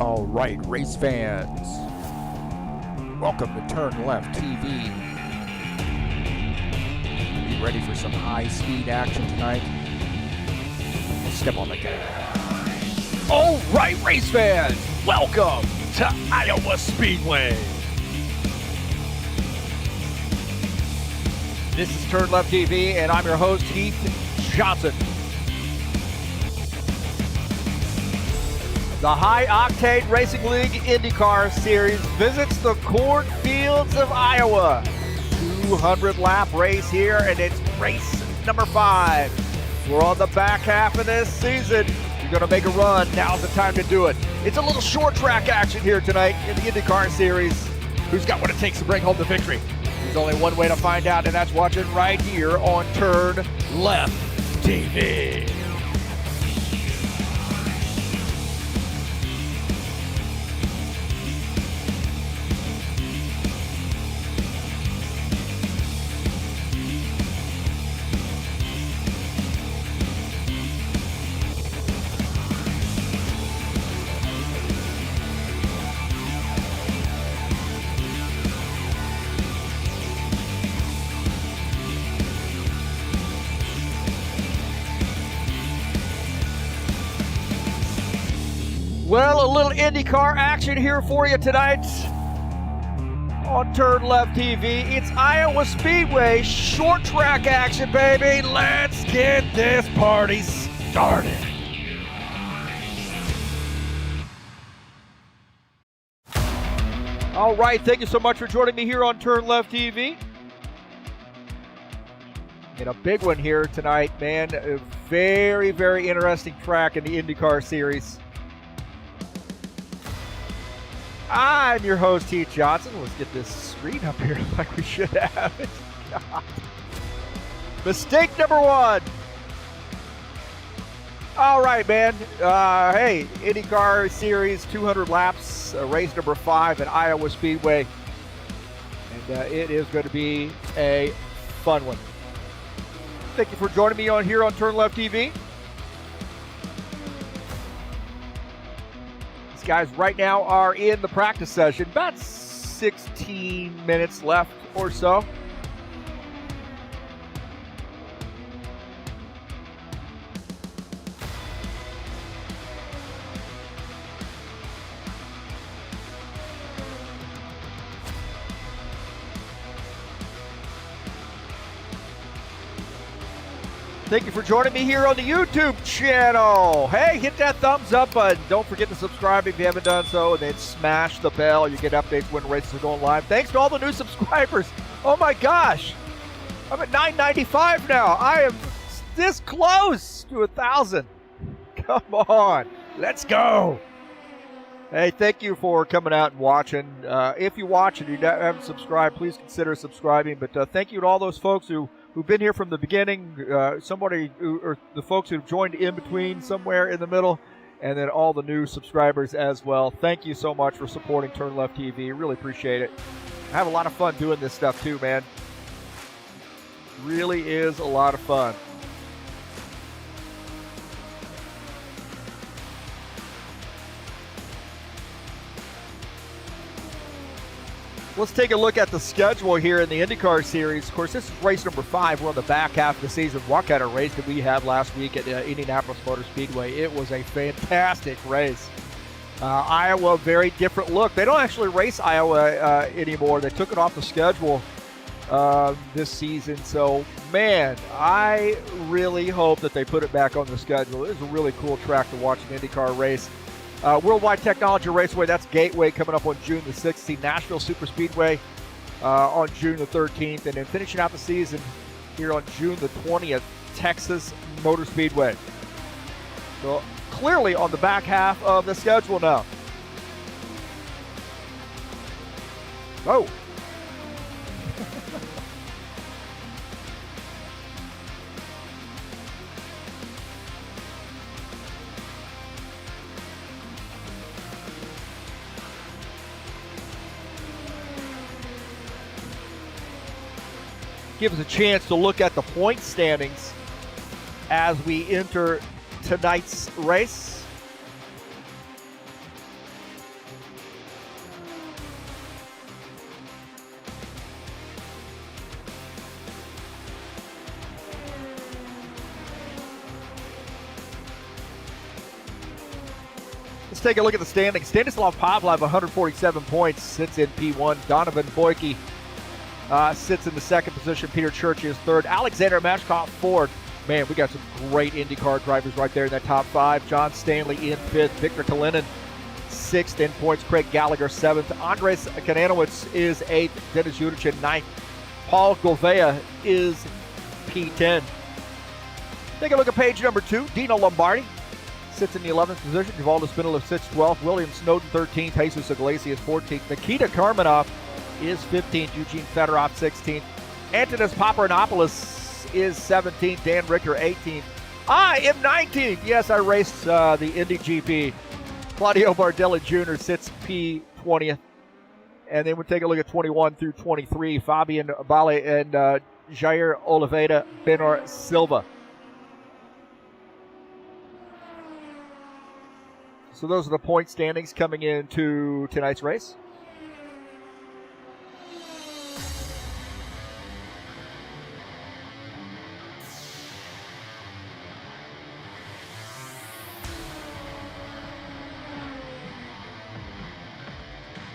All right, race fans, welcome to TurnLeftTV. You ready for some high-speed action tonight? Let's step on the gas. All right, race fans, welcome to Iowa Speedway. This is TurnLeftTV, and I'm your host, Heath Johnson. The High Octane Racing League IndyCar Series visits the cornfields of Iowa. 200-lap race here, and it's race number 5. We're on the back half of this season. You're going to make a run. Now's the time to do it. It's a little short track action here tonight in the IndyCar Series. Who's got what it takes to bring home the victory? There's only one way to find out, and that's watching right here on TurnLeftTV. Well, a little IndyCar action here for you tonight on TurnLeftTV. It's Iowa Speedway short track action, baby. Let's get this party started. All right, thank you so much for joining me here on TurnLeftTV. And a big one here tonight, man. A very, very interesting track in the IndyCar Series. I'm your host, Heath Johnson. Let's get this screen up here like we should have it. God. Mistake number 1. All right, man. Hey, IndyCar Series 200 laps, race number 5 at Iowa Speedway. And it is going to be a fun one. Thank you for joining me on here on TurnLeftTV. Guys right now are in the practice session, about 16 minutes left or so. Thank you for joining me here on the YouTube channel. Hey, hit that thumbs up button. Don't forget to subscribe if you haven't done so, and then smash the bell. You get updates when races are going live. Thanks to all the new subscribers. Oh my gosh, I'm at 995 now. I am this close to 1,000. Come on, let's go. Hey, thank you for coming out and watching. If you watch and you haven't subscribed, please consider subscribing. But thank you to all those folks who've been here from the beginning, or the folks who've joined in between somewhere in the middle, and then all the new subscribers as well. Thank you so much for supporting TurnLeftTV. Really appreciate it. I have a lot of fun doing this stuff too, man. Really is a lot of fun. Let's take a look at the schedule here in the IndyCar Series. Of course, this is race number 5. We're on the back half of the season. What kind of race did we have last week at Indianapolis Motor Speedway? It was a fantastic race. Iowa, very different look. They don't actually race Iowa anymore. They took it off the schedule this season. So, man, I really hope that they put it back on the schedule. It was a really cool track to watch an IndyCar race. Worldwide Technology Raceway, that's Gateway, coming up on June the 16th. Nashville Super Speedway on June the 13th. And then finishing out the season here on June the 20th, Texas Motor Speedway. So clearly on the back half of the schedule now. Oh. Give us a chance to look at the point standings as we enter tonight's race. take a look at the standings. Stanislav Pavlov, 147 points, sits in P1. Donovan Boyke sits in the second position. Peter Church is third. Alexander Mashkov, fourth. Man, we got some great IndyCar drivers right there in that top five. John Stanley in fifth. Victor Kalinin, sixth in points. Craig Gallagher, seventh. Andres Kananowicz is eighth. Dennis Judichin, ninth. Paul Govea is P10. Take a look at page number 2. Dino Lombardi sits in the 11th position. Uvaldo Spindler sits 12th. William Snowden, 13th. Jesus Iglesias, 14th. Nikita Karmanov is 15th. Eugene Fedorov, 16th. Antonis Paparanopoulos is 17th. Dan Richter, 18th. I am 19th. Yes, I raced the Indy GP. Claudio Bardelli Jr. sits P20th. And then we'll take a look at 21 through 23. Fabian Bale and Jair Oliveira Benor Silva. So those are the point standings coming into tonight's race.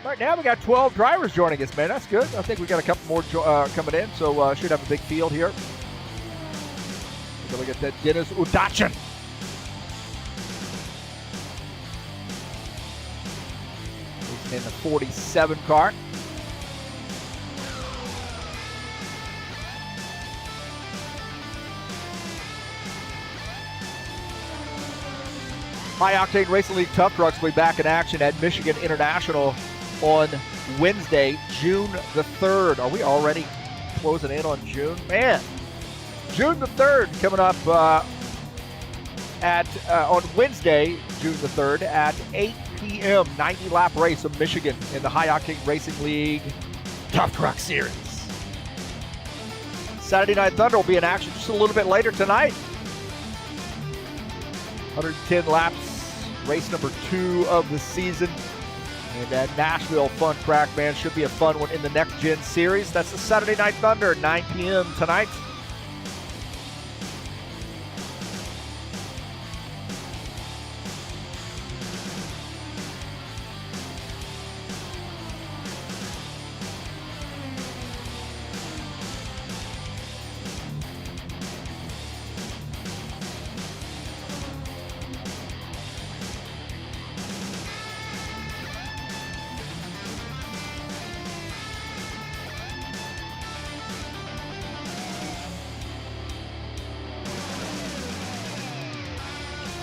Right now we got 12 drivers joining us, man. That's good. I think we got a couple more coming in, so should have a big field here. Take a look at that Dennis Udachin. He's in the 47 car. High Octane Racing League Tough Trucks will be back in action at Michigan International on Wednesday, June the 3rd. Are we already closing in on June? Man, June the 3rd coming up on Wednesday, June the 3rd at 8 p.m. 90-lap race of Michigan in the High Octane Racing League Tough Truck Series. Saturday Night Thunder will be in action just a little bit later tonight. 110 laps, race number 2 of the season. And that Nashville Fun Track, man, should be a fun one in the Next Gen Series. That's the Saturday Night Thunder, 9 p.m. tonight.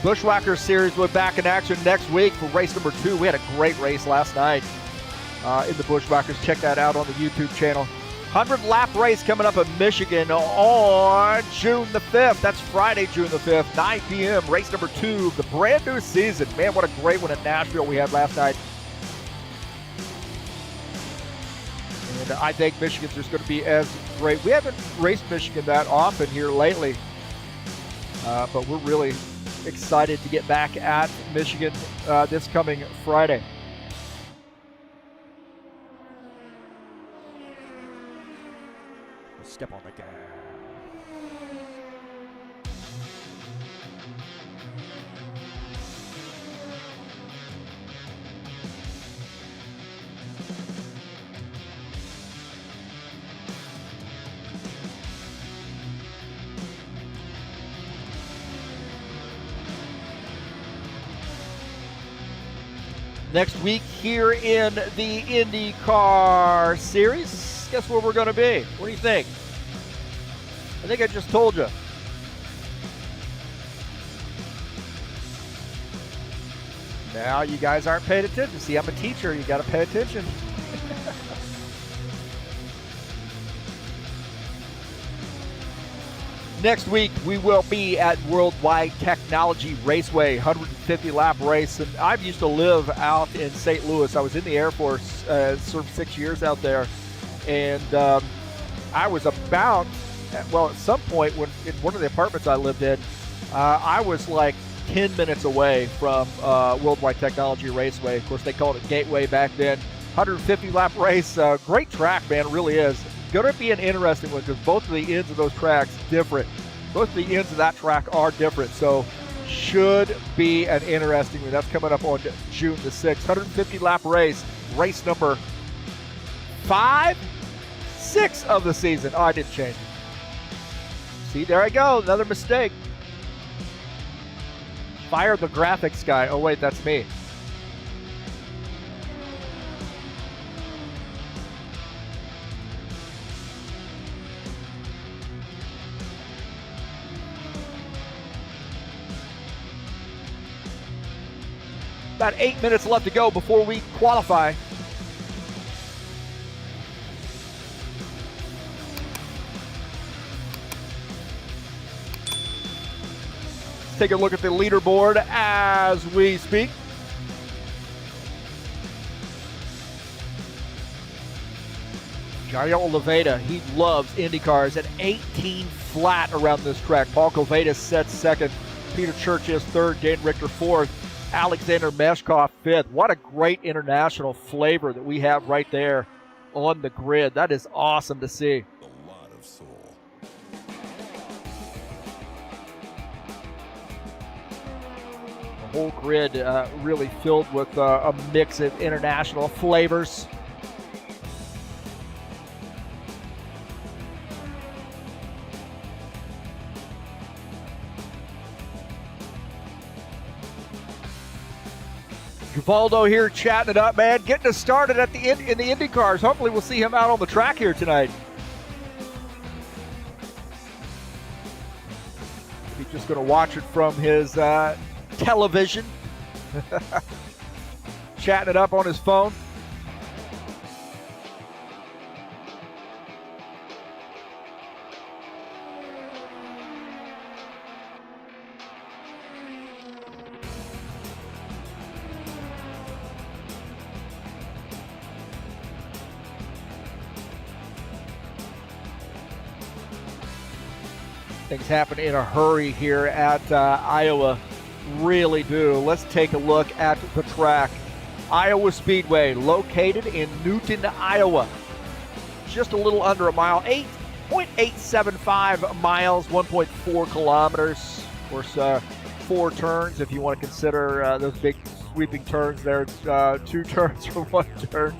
Bushwhacker Series will be back in action next week for race number 2. We had a great race last night in the Bushwhackers. Check that out on the YouTube channel. 100-lap race coming up in Michigan on June the 5th. That's Friday, June the 5th, 9 p.m. Race number 2 of the brand new season. Man, what a great one in Nashville we had last night. And I think Michigan's just going to be as great. We haven't raced Michigan that often here lately, but we're really excited to get back at Michigan this coming Friday. Step on the gas. Next week here in the IndyCar Series, guess where we're going to be? What do you think? I think I just told you. Now you guys aren't paying attention. See, I'm a teacher. You got to pay attention. Next week, we will be at Worldwide Technology Raceway, 150-lap race. And I used to live out in St. Louis. I was in the Air Force, served 6 years out there. And I was about, well, at some point, when in one of the apartments I lived in, I was like 10 minutes away from Worldwide Technology Raceway. Of course, they called it Gateway back then. 150-lap race. Great track, man, it really is. Going to be an interesting one because both of the ends of those tracks different. Both of the ends of that track are different. So Should be an interesting one. That's coming up on June the 6th. 150-lap race. Race number 5, 6 of the season. Oh, I didn't change it. See, there I go. Another mistake. Fire the graphics guy. Oh, wait, that's me. About 8 minutes left to go before we qualify. Let's take a look at the leaderboard as we speak. Jairo Oliveira, he loves IndyCars at 18 flat around this track. Paul Koveda sets second. Peter Church is third. Dan Richter fourth. Alexander Meshkov fifth. What a great international flavor that we have right there on the grid. That is awesome to see. A lot of soul. The whole grid really filled with a mix of international flavors. Givaldo here chatting it up, man. Getting us started at in the IndyCars. Hopefully we'll see him out on the track here tonight. He's just going to watch it from his television. Chatting it up on his phone. Things happen in a hurry here at Iowa, really do. Let's take a look at the track. Iowa Speedway, located in Newton, Iowa. Just a little under a mile, 8.875 miles, 1.4 kilometers. Of course, 4 turns if you want to consider those big sweeping turns there. It's 2 turns for 1 turn.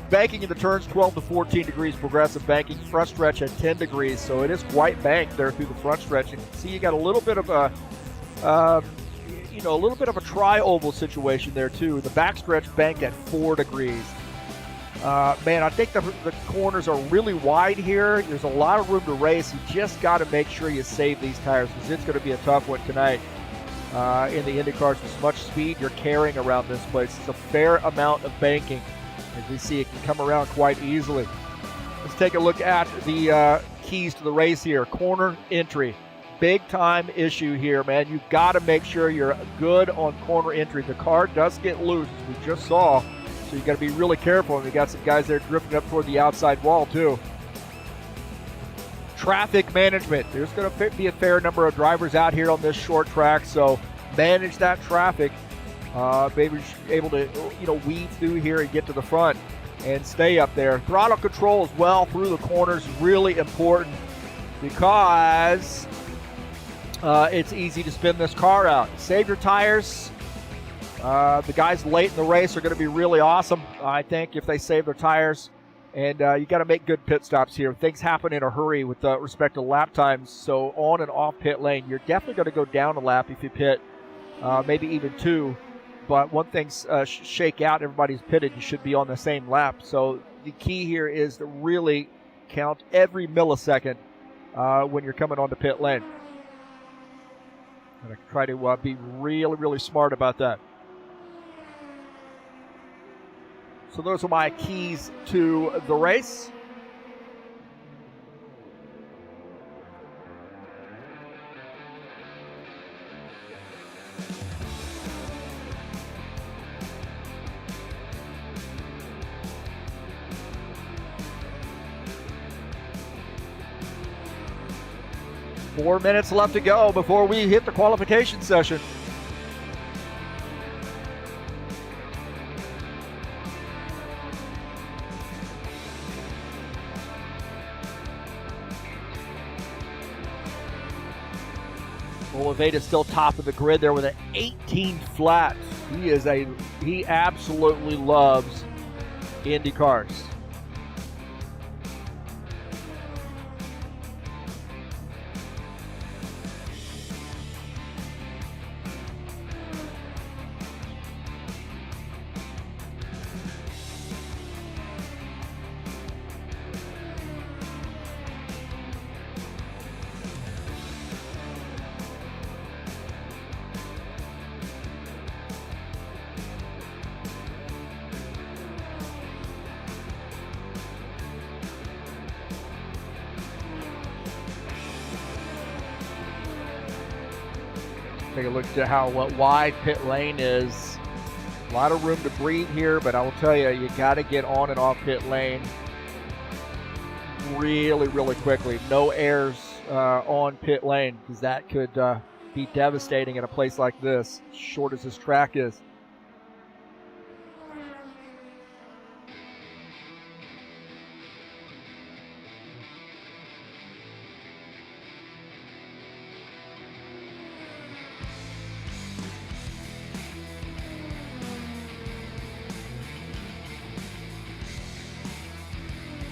Banking in the turns, 12 to 14 degrees progressive banking. Front stretch at 10 degrees, so it is quite banked there through the front stretch. And you can see you got a little bit of a, a little bit of a tri-oval situation there too. The back stretch banked at 4 degrees. Man, I think the corners are really wide here. There's a lot of room to race. You just got to make sure you save these tires because it's going to be a tough one tonight. In the IndyCars, with as much speed you're carrying around this place, it's a fair amount of banking. As we see, it can come around quite easily. Let's take a look at the keys to the race here. Corner entry. Big time issue here, man. You've got to make sure you're good on corner entry. The car does get loose, as we just saw, so you've got to be really careful. And we got some guys there drifting up toward the outside wall, too. Traffic management. There's going to be a fair number of drivers out here on this short track, so manage that traffic. Maybe able to, weave through here and get to the front and stay up there. Throttle control as well through the corners, really important because it's easy to spin this car out. Save your tires. The guys late in the race are going to be really awesome, I think, if they save their tires. And you got to make good pit stops here. Things happen in a hurry with respect to lap times. So on and off pit lane, you're definitely going to go down a lap if you pit, maybe even 2. But when things shake out, everybody's pitted, you should be on the same lap. So the key here is to really count every millisecond when you're coming onto pit lane. And I try to be really, really smart about that. So those are my keys to the race. Four minutes left to go before we hit the qualification session. Oliveira's still top of the grid there with an 18 flat. He absolutely loves Indy cars. Take a look at how wide pit lane is. A lot of room to breathe here, but I will tell you, you got to get on and off pit lane really, really quickly. No airs on pit lane, because that could be devastating in a place like this, short as this track is.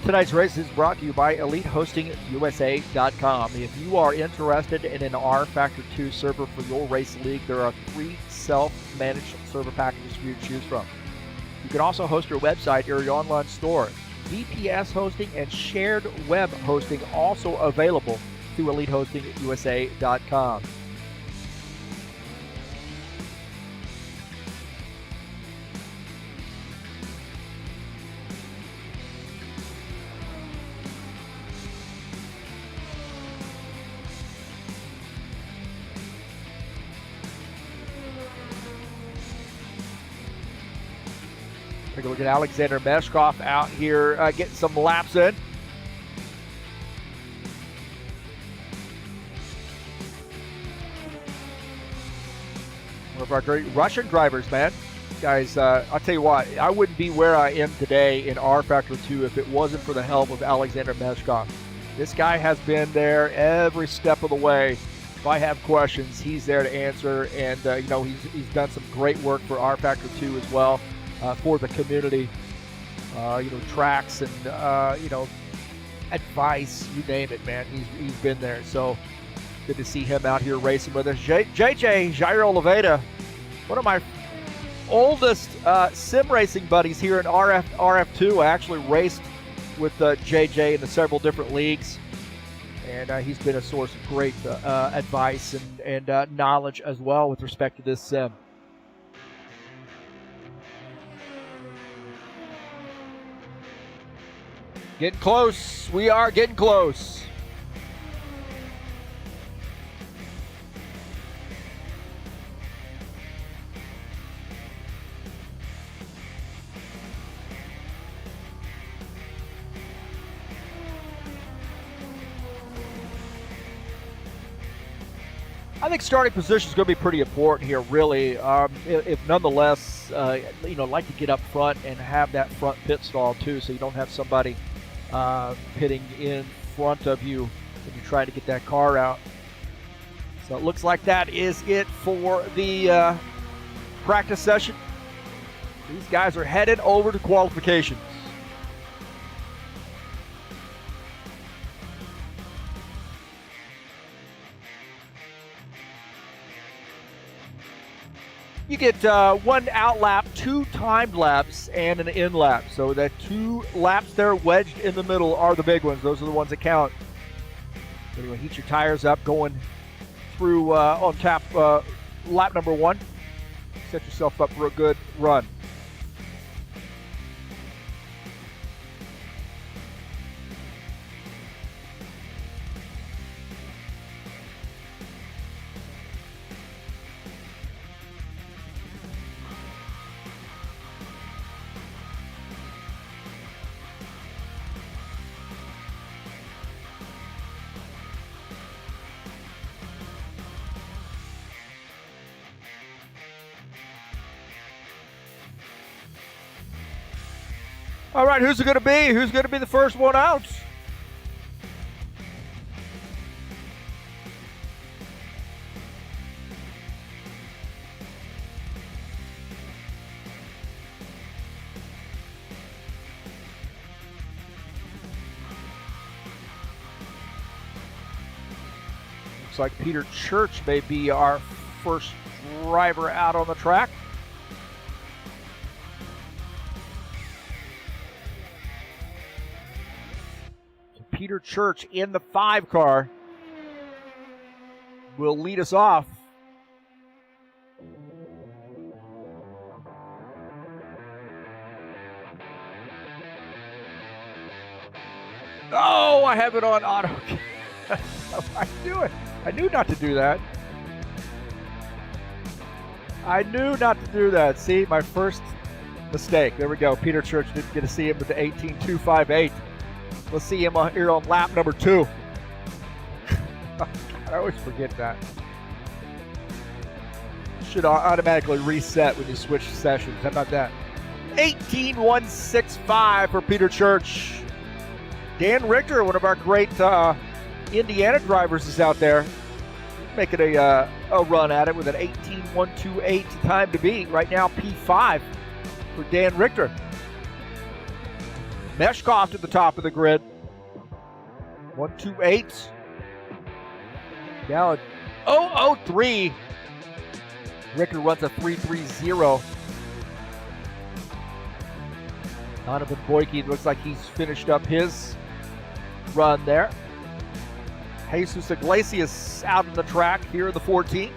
Tonight's race is brought to you by EliteHostingUSA.com. If you are interested in an rFactor 2 server for your race league, there are 3 self-managed server packages for you to choose from. You can also host your website or your online store. VPS hosting and shared web hosting also available through EliteHostingUSA.com. Take a look at Alexander Meshkov out here getting some laps in. One of our great Russian drivers, man. Guys, I'll tell you what, I wouldn't be where I am today in rFactor 2 if it wasn't for the help of Alexander Meshkov. This guy has been there every step of the way. If I have questions, he's there to answer, and he's done some great work for rFactor 2 as well. For the community, tracks and, advice, you name it, man. He's been there. So good to see him out here racing with us. Jair Oliveira, one of my oldest sim racing buddies here in RF2. I actually raced with JJ in the several different leagues, and he's been a source of great advice and knowledge as well with respect to this sim. Getting close. We are getting close. I think starting position is going to be pretty important here, really. If nonetheless, like to get up front and have that front pit stall too, so you don't have somebody pitting in front of you when you try to get that car out. So it looks like that is it for the practice session. These guys are headed over to qualifications. You get 1 out lap, 2 timed laps, and an in lap. So that 2 laps there wedged in the middle are the big ones. Those are the ones that count. Anyway, heat your tires up going through on tap lap number 1. Set yourself up for a good run. All right, who's it going to be? Who's going to be the first one out? Looks like Peter Church may be our first driver out on the track. Peter Church in the 5 car will lead us off. Oh, I have it on auto. I knew it. I knew not to do that. I knew not to do that. See, my first mistake. There we go. Peter Church didn't get to see him with the 18.258. Let's see him here on lap number 2. I always forget that. Should automatically reset when you switch sessions. How about that? 18.165 for Peter Church. Dan Richter, one of our great Indiana drivers, is out there making a run at it with an 18.128 time to beat. Right now, P5 for Dan Richter. Meshkoff at the top of the grid. 128. Now 003. Richter runs a 3.30. Donovan Boyke looks like he's finished up his run there. Jesus Iglesias out on the track here in the 14.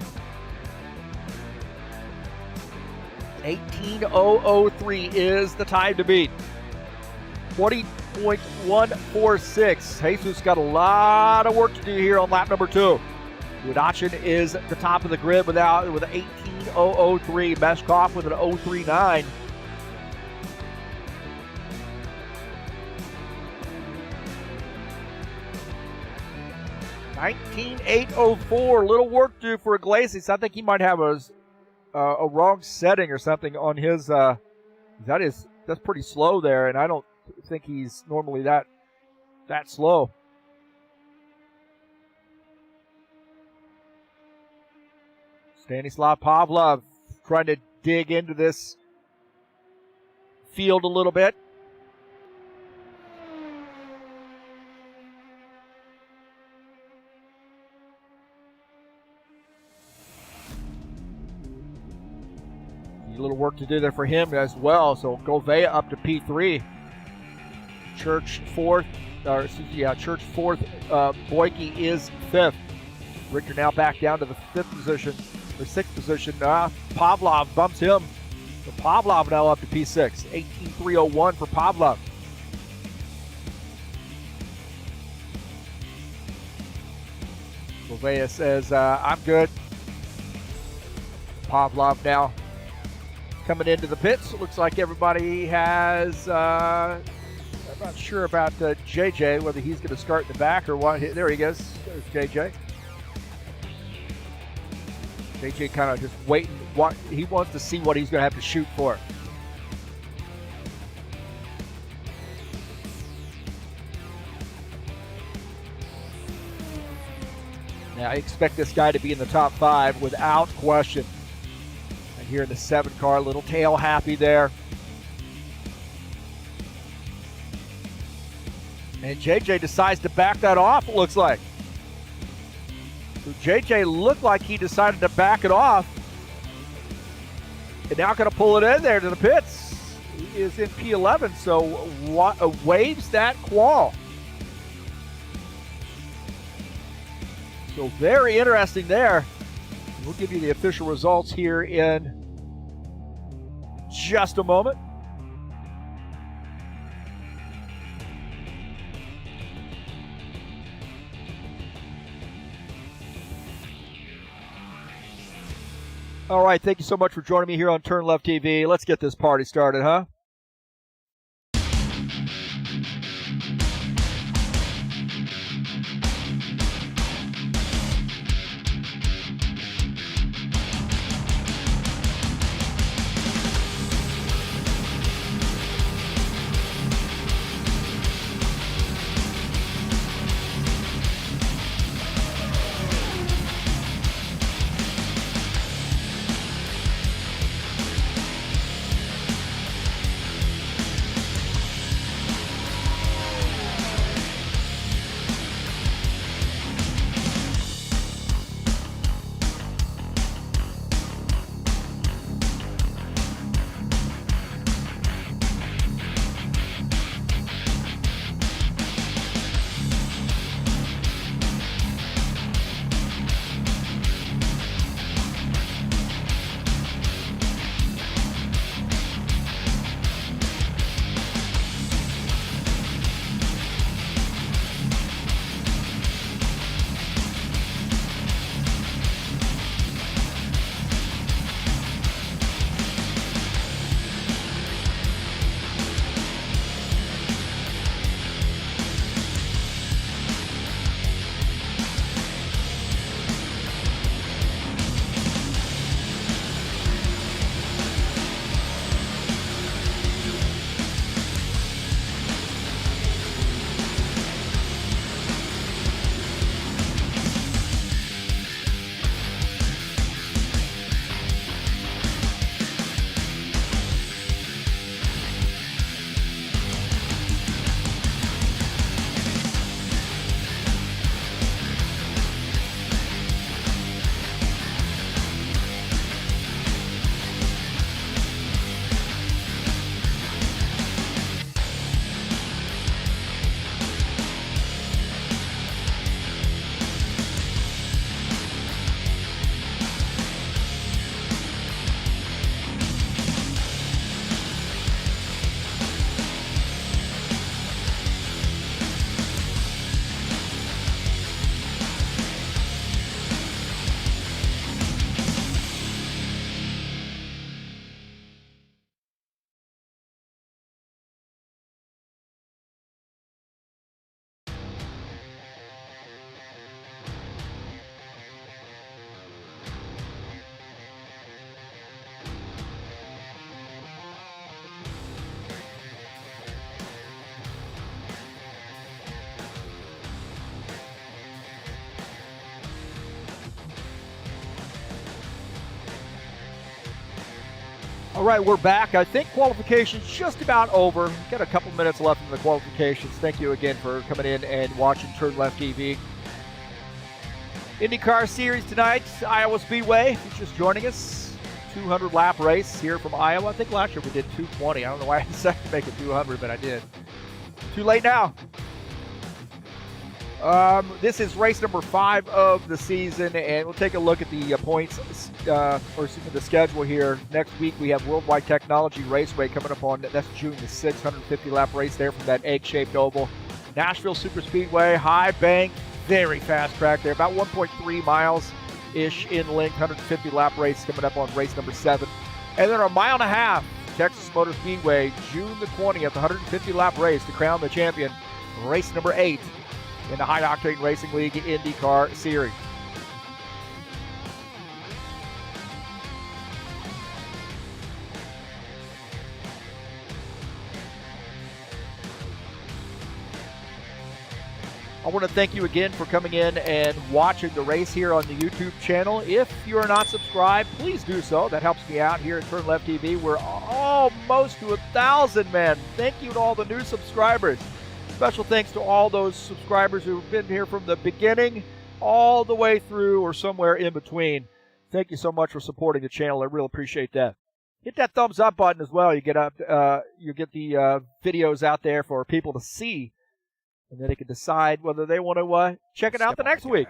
18.003 is the time to beat. 20.146. Jesus got a lot of work to do here on lap number 2. Udachin is at the top of the grid with an 18.003. Meshkoff with an 039. $19.804. Little work to do for Iglesias. I think he might have a wrong setting or something on his. That's pretty slow there, and I don't think he's normally that slow. Stanislav Pavlov trying to dig into this field a little bit. A little work to do there for him as well. So Govea up to P3. Church 4th. Church 4th. Boyke is 5th. Richter now back down to the 5th position. Or 6th position. Pavlov bumps him. So Pavlov now up to P6. 18.301 for Pavlov. Govea says, I'm good. Pavlov now coming into the pits. It looks like everybody has, I'm not sure about JJ, whether he's going to start in the back or what. There he goes. There's JJ. JJ kind of just waiting. He wants to see what he's going to have to shoot for. Now, I expect this guy to be in the top 5 without question. Here in the 7 car, little tail happy there. And JJ decides to back that off, it looks like. So JJ looked like he decided to back it off. And now going to pull it in there to the pits. He is in P11, so waves that qual. So very interesting there. We'll give you the official results here in just a moment. All right, thank you so much for joining me here on TurnLeftTV. Let's get this party started, huh? right, we're back. I think qualification's just about over. Got a couple minutes left in the qualifications. Thank you again for coming in and watching TurnLeftTV. IndyCar Series tonight, Iowa Speedway. If you're just joining us, 200-lap race here from Iowa. I think last year we did 220. I don't know why I decided to make it 200, but I did. Too late now. This is race number 5 of the season, and we'll take a look at the points, the schedule here. Next week we have Worldwide Technology Raceway coming up on, that's June the 6th, 150-lap race there from that egg-shaped oval. Nashville Super Speedway, high bank, very fast track there, about 1.3 miles-ish in length, 150-lap race coming up on race number 7. And then a mile and a half, Texas Motor Speedway, June the 20th, 150-lap race to crown the champion, race number 8. In the High Octane Racing League IndyCar Series. I want to thank you again for coming in and watching the race here on the YouTube channel. If you are not subscribed, please do so. That helps me out here at TurnLeftTV. We're almost to 1,000, man. Thank you to all the new subscribers. Special thanks to all those subscribers who've been here from the beginning all the way through or somewhere in between. Thank you so much for supporting the channel. I really appreciate that. Hit that thumbs up button as well. You get the videos out there for people to see, and then they can decide whether they want to check it out the next week.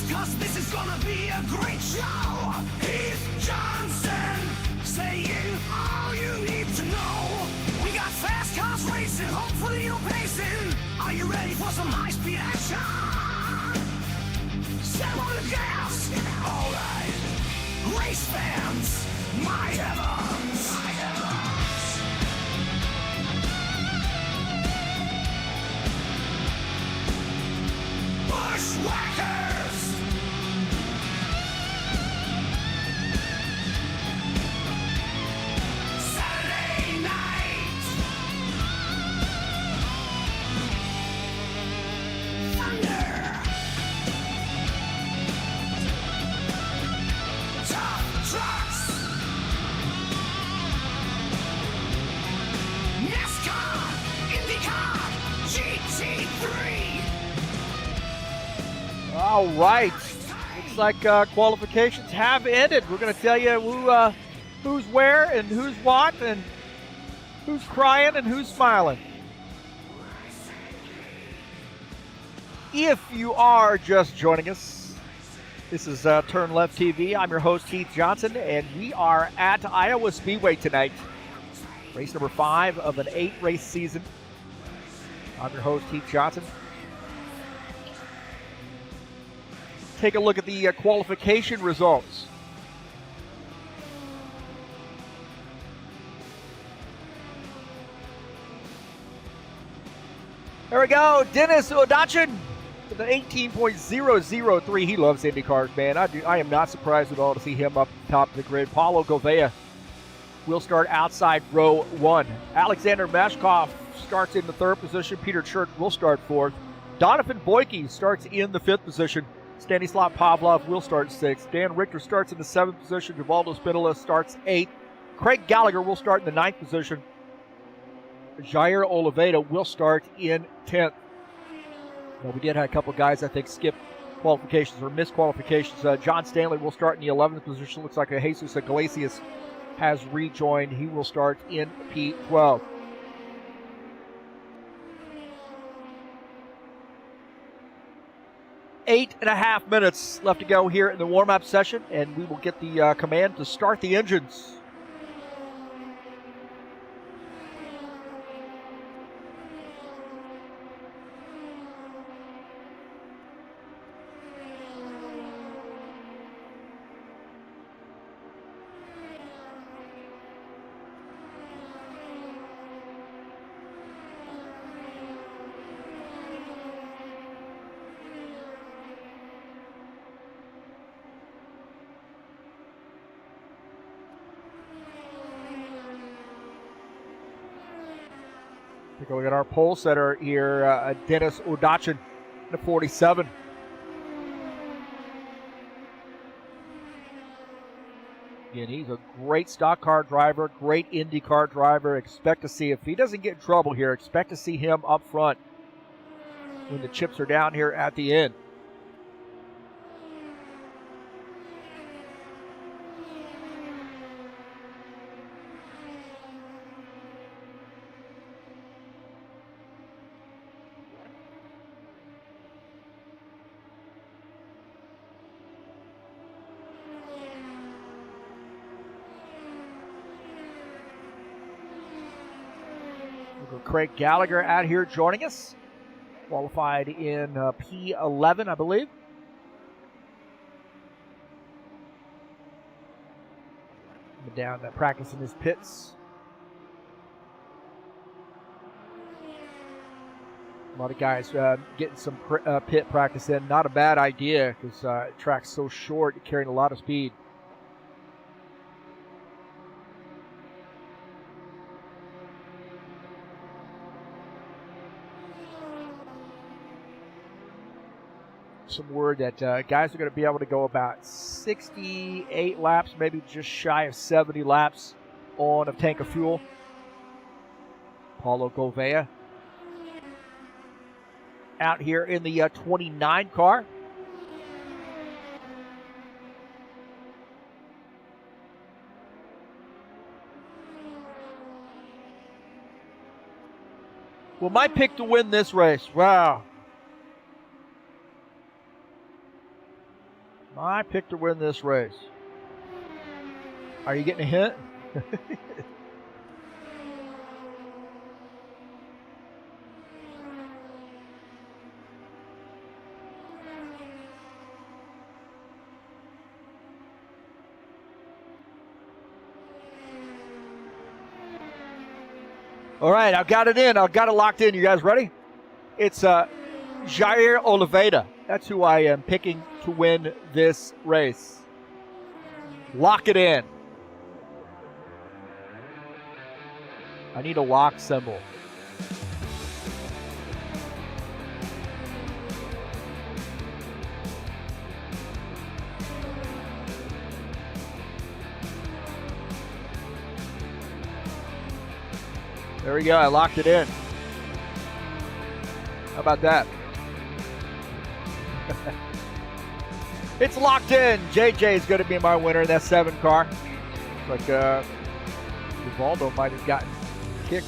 Cause this is gonna be a great show. Heath Johnson saying all you need to know. We got fast cars racing, hopefully you're pacing. Are you ready for some high-speed action? Step on the gas. Alright. Race fans, my heavens. My heavens. Bushwhackers. All right. Looks like qualifications have ended. We're going to tell you who's where and who's what and who's crying and who's smiling. If you are just joining us, this is TurnLeftTV. I'm your host, Heath Johnson, and we are at Iowa Speedway tonight. Race number 5 of an 8-race season. I'm your host, Heath Johnson. Take a look at the qualification results. There we go. Dennis Odachin with an 18.003. He loves Indy cars, man. I am not surprised at all to see him up top of the grid. Paulo Gouveia will start outside row 1. Alexander Meshkov starts in the 3rd position. Peter Church will start 4th. Donovan Boyke starts in the 5th position. Stanislav Pavlov will start 6th. Dan Richter starts in the 7th position. Givaldo Spinola starts 8th. Craig Gallagher will start in the 9th position. Jair Oliveira will start in 10th. Now, we did have a couple guys, I think, skip qualifications or miss qualifications. John Stanley will start in the 11th position. Looks like Jesus Iglesias has rejoined. He will start in P12. Eight and a half minutes left to go here in the warm-up session, and we will get the command to start the engines. Take a look at our pole setter here, Dennis Odachin, the 47. Again, he's a great stock car driver, great IndyCar driver. Expect to see, if he doesn't get in trouble here, expect to see him up front when the chips are down here at the end. Craig Gallagher out here joining us. Qualified in P11, I believe. Been down practicing his pits. A lot of guys getting some pit practice in. Not a bad idea because the track's so short, you're carrying a lot of speed. Some word that guys are going to be able to go about 68 laps, maybe just shy of 70 laps on a tank of fuel. Paulo Gouveia out here in the 29 car. Well, my pick to win this race. Wow. My pick to win this race. Are you getting a hint? All right, I've got it in. I've got it locked in. You guys ready? It's Jair Oliveira. That's who I am picking to win this race. Lock it in. I need a lock symbol. There we go. I locked it in. How about that? It's locked in. JJ is going to be my winner in that 7 car. Looks like Rivaldo might have gotten kicked.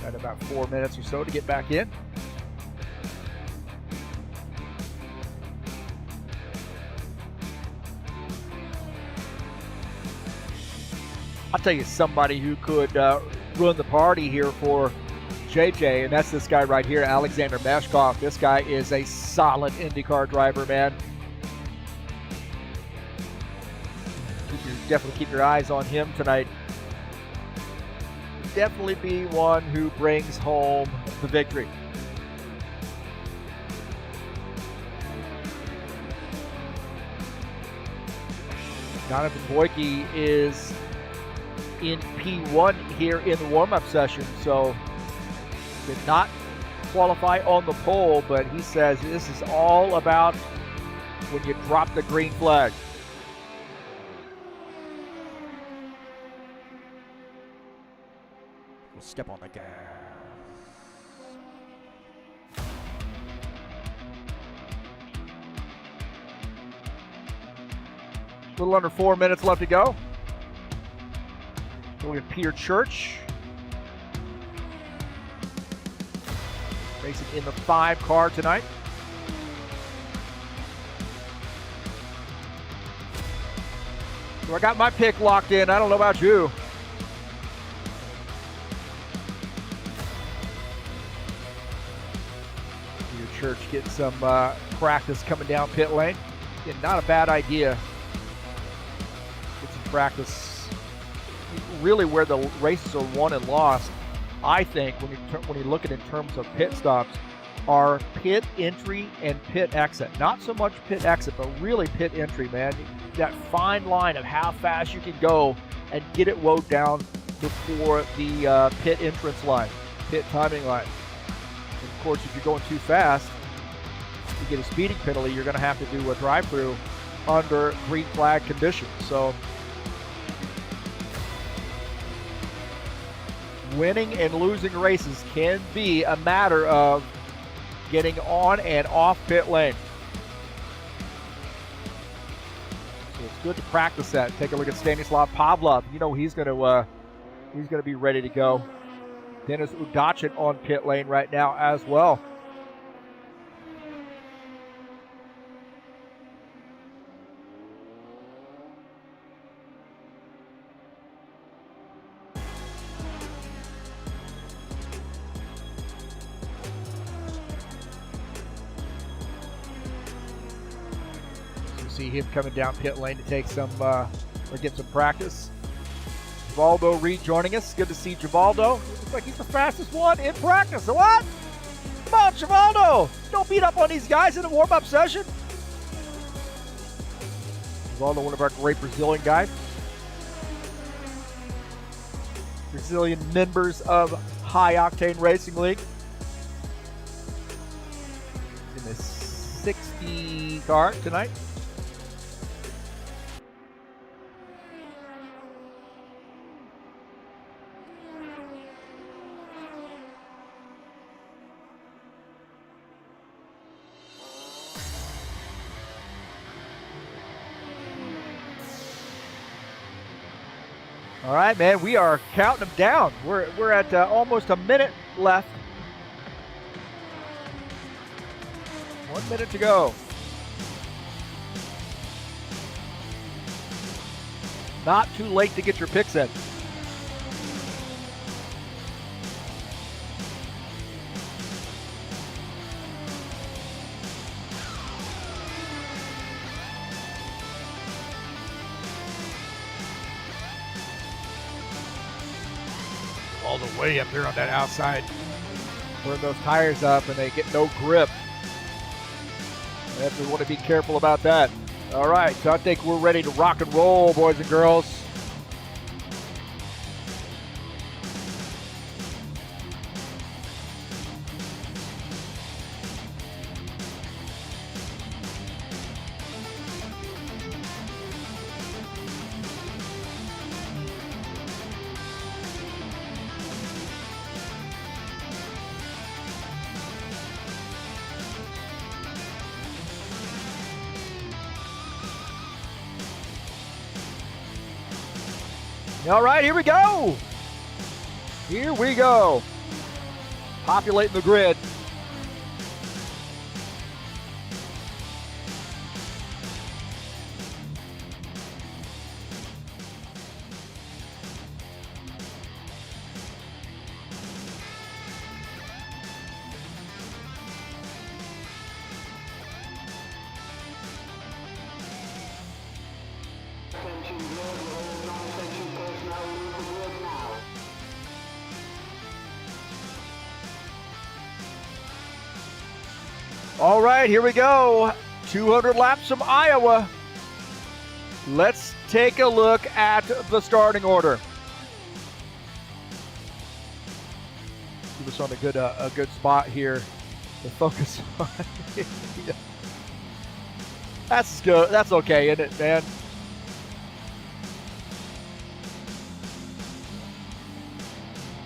Got about 4 minutes or so to get back in. I'll tell you somebody who could run the party here for JJ, and that's this guy right here, Alexander Meshkov. This guy is a solid IndyCar driver, man. Definitely keep your eyes on him tonight. Definitely be one who brings home the victory. Donovan Boyke is in P1 here in the warm-up session, so did not qualify on the pole, but he says this is all about when you drop the green flag. We'll step on the gas. A little under 4 minutes left to go. We have Peter Church racing in the 5 car tonight. So I got my pick locked in. I don't know about you. Peter Church getting some practice coming down pit lane. Again, not a bad idea. Get some practice. Really where the races are won and lost, I think, when you look at it in terms of pit stops, are pit entry and pit exit. Not so much pit exit, but really pit entry, man. That fine line of how fast you can go and get it woed down before the pit entrance line, pit timing line. And of course, if you're going too fast, you get a speeding penalty. You're going to have to do a drive-through under green flag conditions. So winning and losing races can be a matter of getting on and off pit lane. So it's good to practice that. Take a look at Stanislav Pavlov. You know he's going to be ready to go. Denis Udachin on pit lane right now as well. See him coming down pit lane to take some or get some practice. Givaldo rejoining us. Good to see Givaldo. Looks like he's the fastest one in practice. So what? Come on, Givaldo! Don't beat up on these guys in a warm-up session. Givaldo, one of our great Brazilian guys. Brazilian members of High Octane Racing League. In the 60 car tonight. All right, man, we are counting them down. We're at almost a minute left. 1 minute to go. Not too late to get your picks in. All the way up there on that outside. Burn those tires up and they get no grip. We want to be careful about that. All right, so I think we're ready to rock and roll, boys and girls. All right, here we go. Here we go. Populating the grid. All right, here we go. 200 laps from Iowa. Let's take a look at the starting order. Give us on a good spot here to focus on. That's good. That's okay, isn't it, man?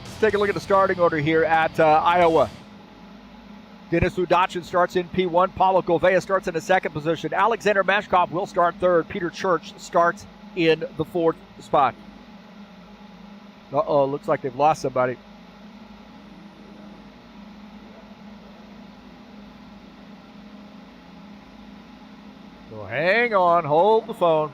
Let's take a look at the starting order here at Iowa. Denis Udachin starts in P1. Paulo Gouveia starts in the second position. Alexander Meshkov will start third. Peter Church starts in the fourth spot. Uh-oh, looks like they've lost somebody. So hang on, hold the phone.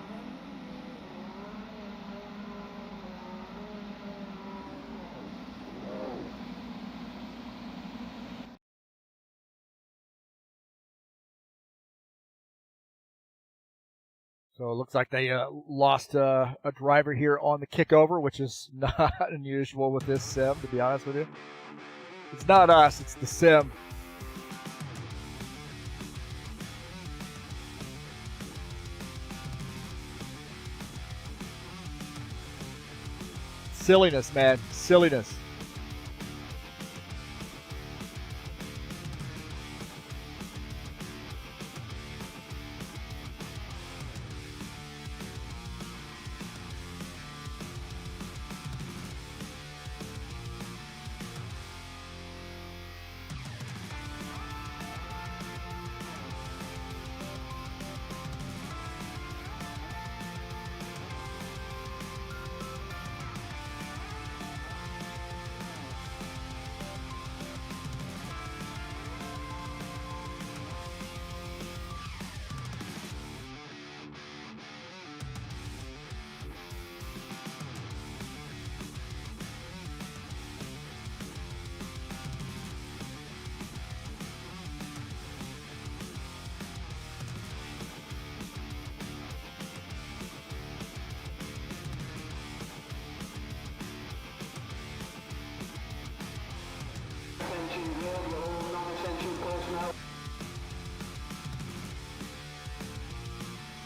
So it looks like they lost a driver here on the kickover, which is not unusual with this sim, to be honest with you. It's not us, it's the sim. Silliness, man. Silliness.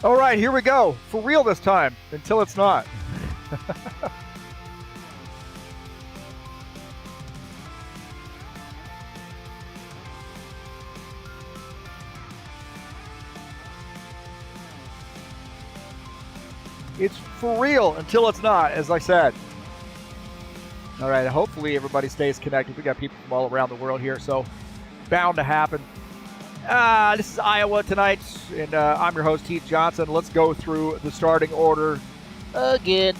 All right, here we go. For real this time, until it's not. It's for real until it's not, as I said. All right, hopefully everybody stays connected. We got people from all around the world here, so bound to happen. This is Iowa tonight, and I'm your host, Heath Johnson. Let's go through the starting order again.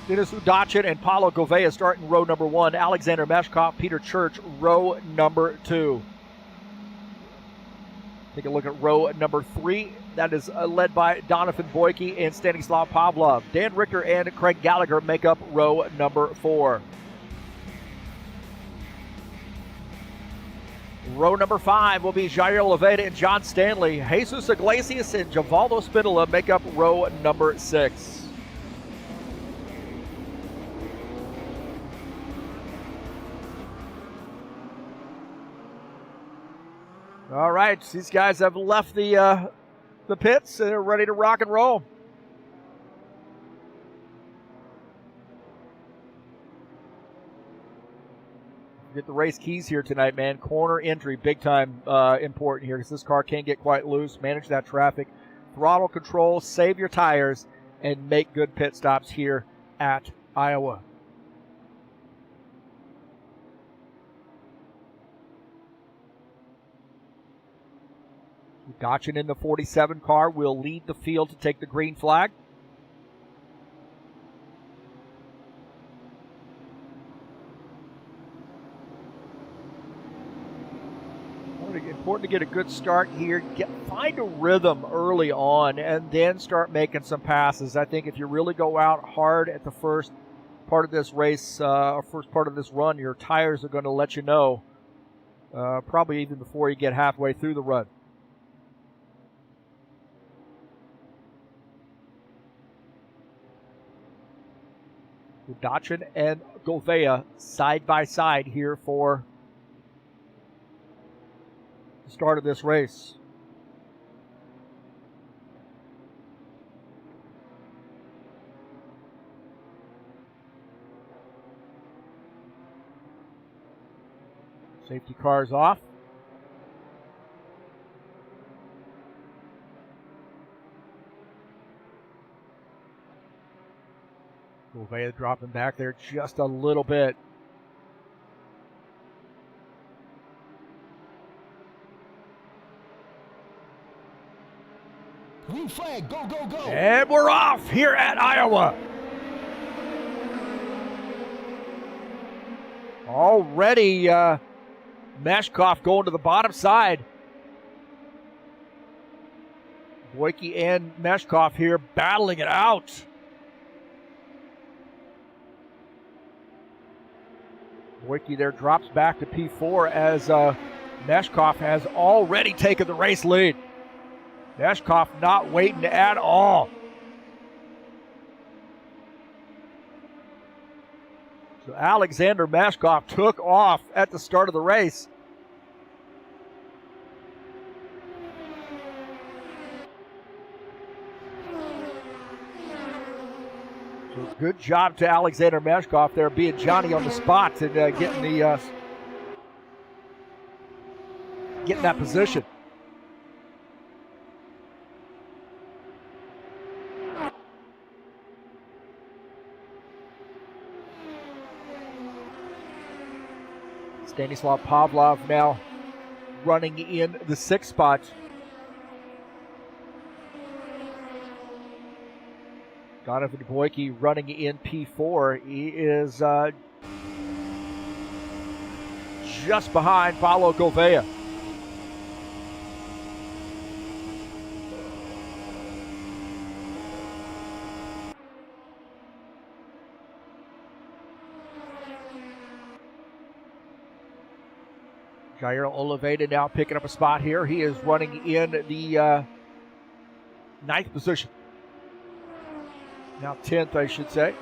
Dennis Udachin and Paulo Gouveia starting row number 1. Alexander Meshkov, Peter Church, row number 2. Take a look at row number 3. That is led by Donovan Boyke and Stanislav Pavlov. Dan Richter and Craig Gallagher make up row number 4. Row number 5 will be Jair Oliveira and John Stanley. Jesus Iglesias and Givaldo Spindola make up row number 6. All right, these guys have left the pits and are ready to rock and roll. Get the race keys here tonight, man. Corner entry, big time important here because this car can't get quite loose. Manage that traffic. Throttle control, save your tires, and make good pit stops here at Iowa. Gotchin in the 47 car will lead the field to take the green flag. Important to get a good start here. Find a rhythm early on and then start making some passes. I think if you really go out hard at the first part of this race, or first part of this run, your tires are going to let you know, probably even before you get halfway through the run. Udachin and Gouveia side by side here for the start of this race. Safety cars off. Gouveia dropping back there just a little bit. Green flag, go, go, go. And we're off here at Iowa. Already Meshkov going to the bottom side. Boyke and Meshkov here battling it out. Boyke there drops back to P4 as Meshkov has already taken the race lead. Meshkov not waiting at all. So Alexander Meshkov took off at the start of the race. Good job to Alexander Meshkov there, being Johnny on the spot and getting that position. Stanislav Pavlov now running in the 6th spot. Donovan Boyke running in P4. He is just behind Paulo Gouveia. Jair Oliveira now picking up a spot here. He is running in the 9th position. Now 10th, I should say.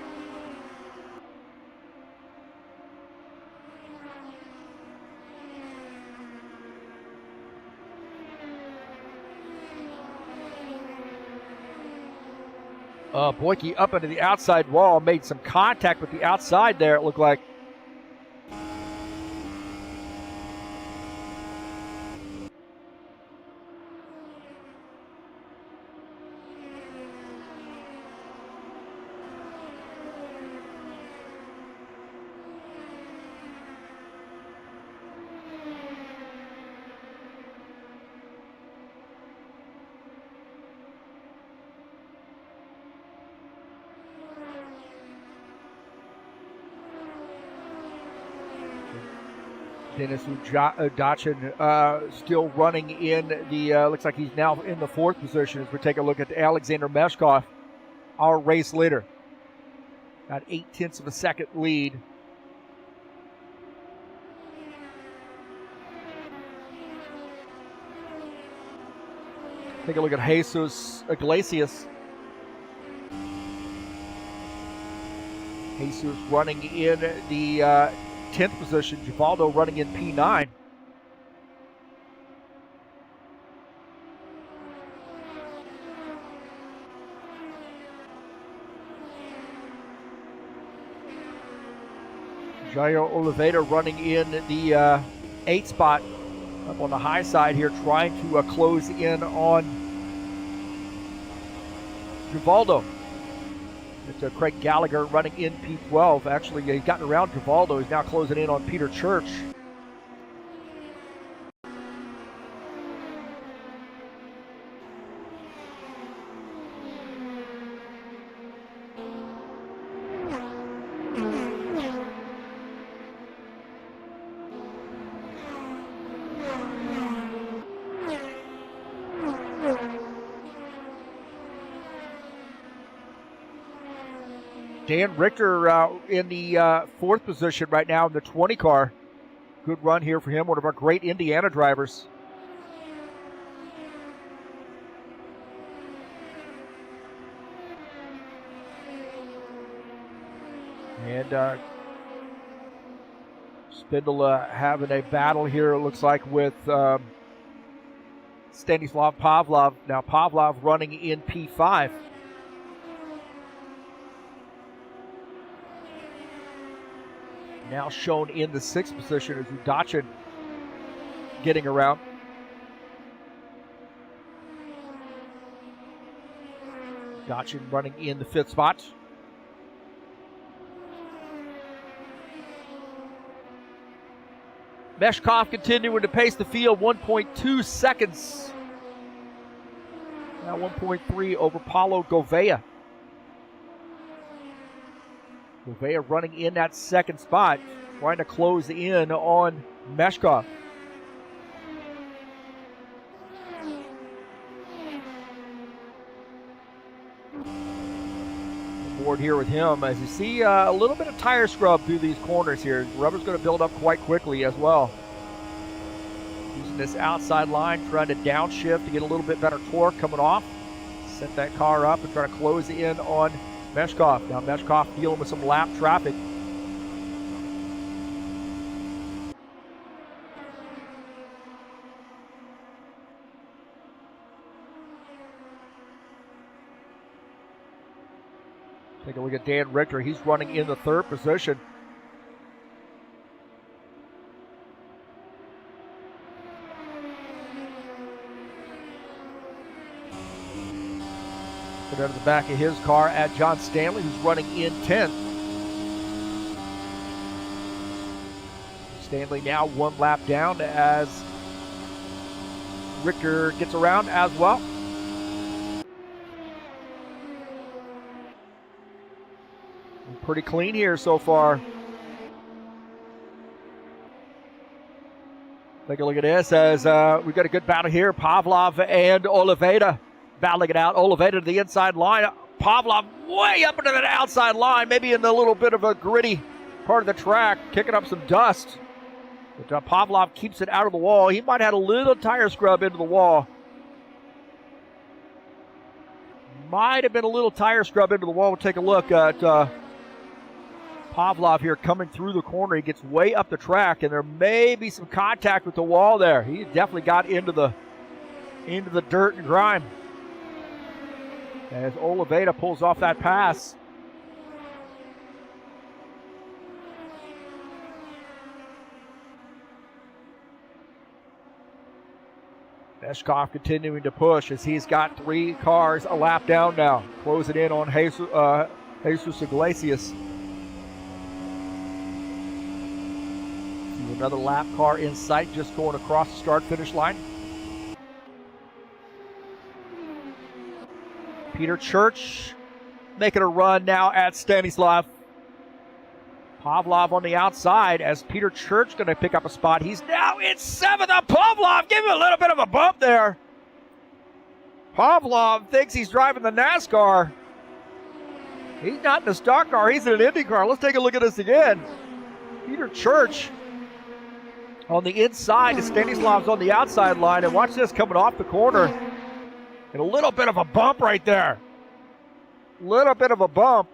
Boyke up into the outside wall, made some contact with the outside there, it looked like. Dennis Udachin still running in the, looks like he's now in the 4th position as we take a look at Alexander Meshkov, our race leader. Got 0.8 of a second lead. Take a look at Jesus Iglesias. Jesus running in the 10th position. Givaldo running in P9. Jair Oliveira running in the 8th spot. Up on the high side here, trying to close in on Givaldo. It's Craig Gallagher running in P12. Actually, he's gotten around Givaldo. He's now closing in on Peter Church. Dan Richter in the 4th position right now in the 20 car. Good run here for him, one of our great Indiana drivers. And Spindle having a battle here, it looks like, with Stanislav Pavlov. Now Pavlov running in P5. Now shown in the 6th position is Udachin getting around. Udachin running in the 5th spot. Meshkov continuing to pace the field, 1.2 seconds. Now 1.3 over Paulo Gouveia. Gouveia running in that 2nd spot, trying to close in on Meshkov. Board here with him as you see a little bit of tire scrub through these corners here. Rubber's going to build up quite quickly as well. Using this outside line, trying to downshift to get a little bit better torque coming off. Set that car up and try to close in on Meshkov. Now Meshkov dealing with some lap traffic. Take a look at Dan Richter. He's running in the third position. Put out of the back of his car at John Stanley, who's running in 10th. Stanley now one lap down as Richter gets around as well. Pretty clean here so far. Take a look at this as we've got a good battle here. Pavlov and Oliveira battling it out. Oliveira to the inside line. Pavlov way up into the outside line, maybe in a little bit of a gritty part of the track, kicking up some dust. But Pavlov keeps it out of the wall. He might have had a little tire scrub into the wall. Might have been a little tire scrub into the wall. We'll take a look at Pavlov here coming through the corner. He gets way up the track, and there may be some contact with the wall there. He definitely got into the dirt and grime as Oliveira pulls off that pass. Meshkov continuing to push as he's got 3 cars a lap down now. Closing in on Jesus Iglesias. See another lap car in sight, just going across the start-finish line. Peter Church making a run now at Stanislav. Pavlov on the outside as Peter Church going to pick up a spot. He's now in 7th. Pavlov, give him a little bit of a bump there. Pavlov thinks he's driving the NASCAR. He's not in a stock car. He's in an IndyCar. Let's take a look at this again. Peter Church on the inside. Stanislav's on the outside line. And watch this coming off the corner. And a little bit of a bump right there. Little bit of a bump.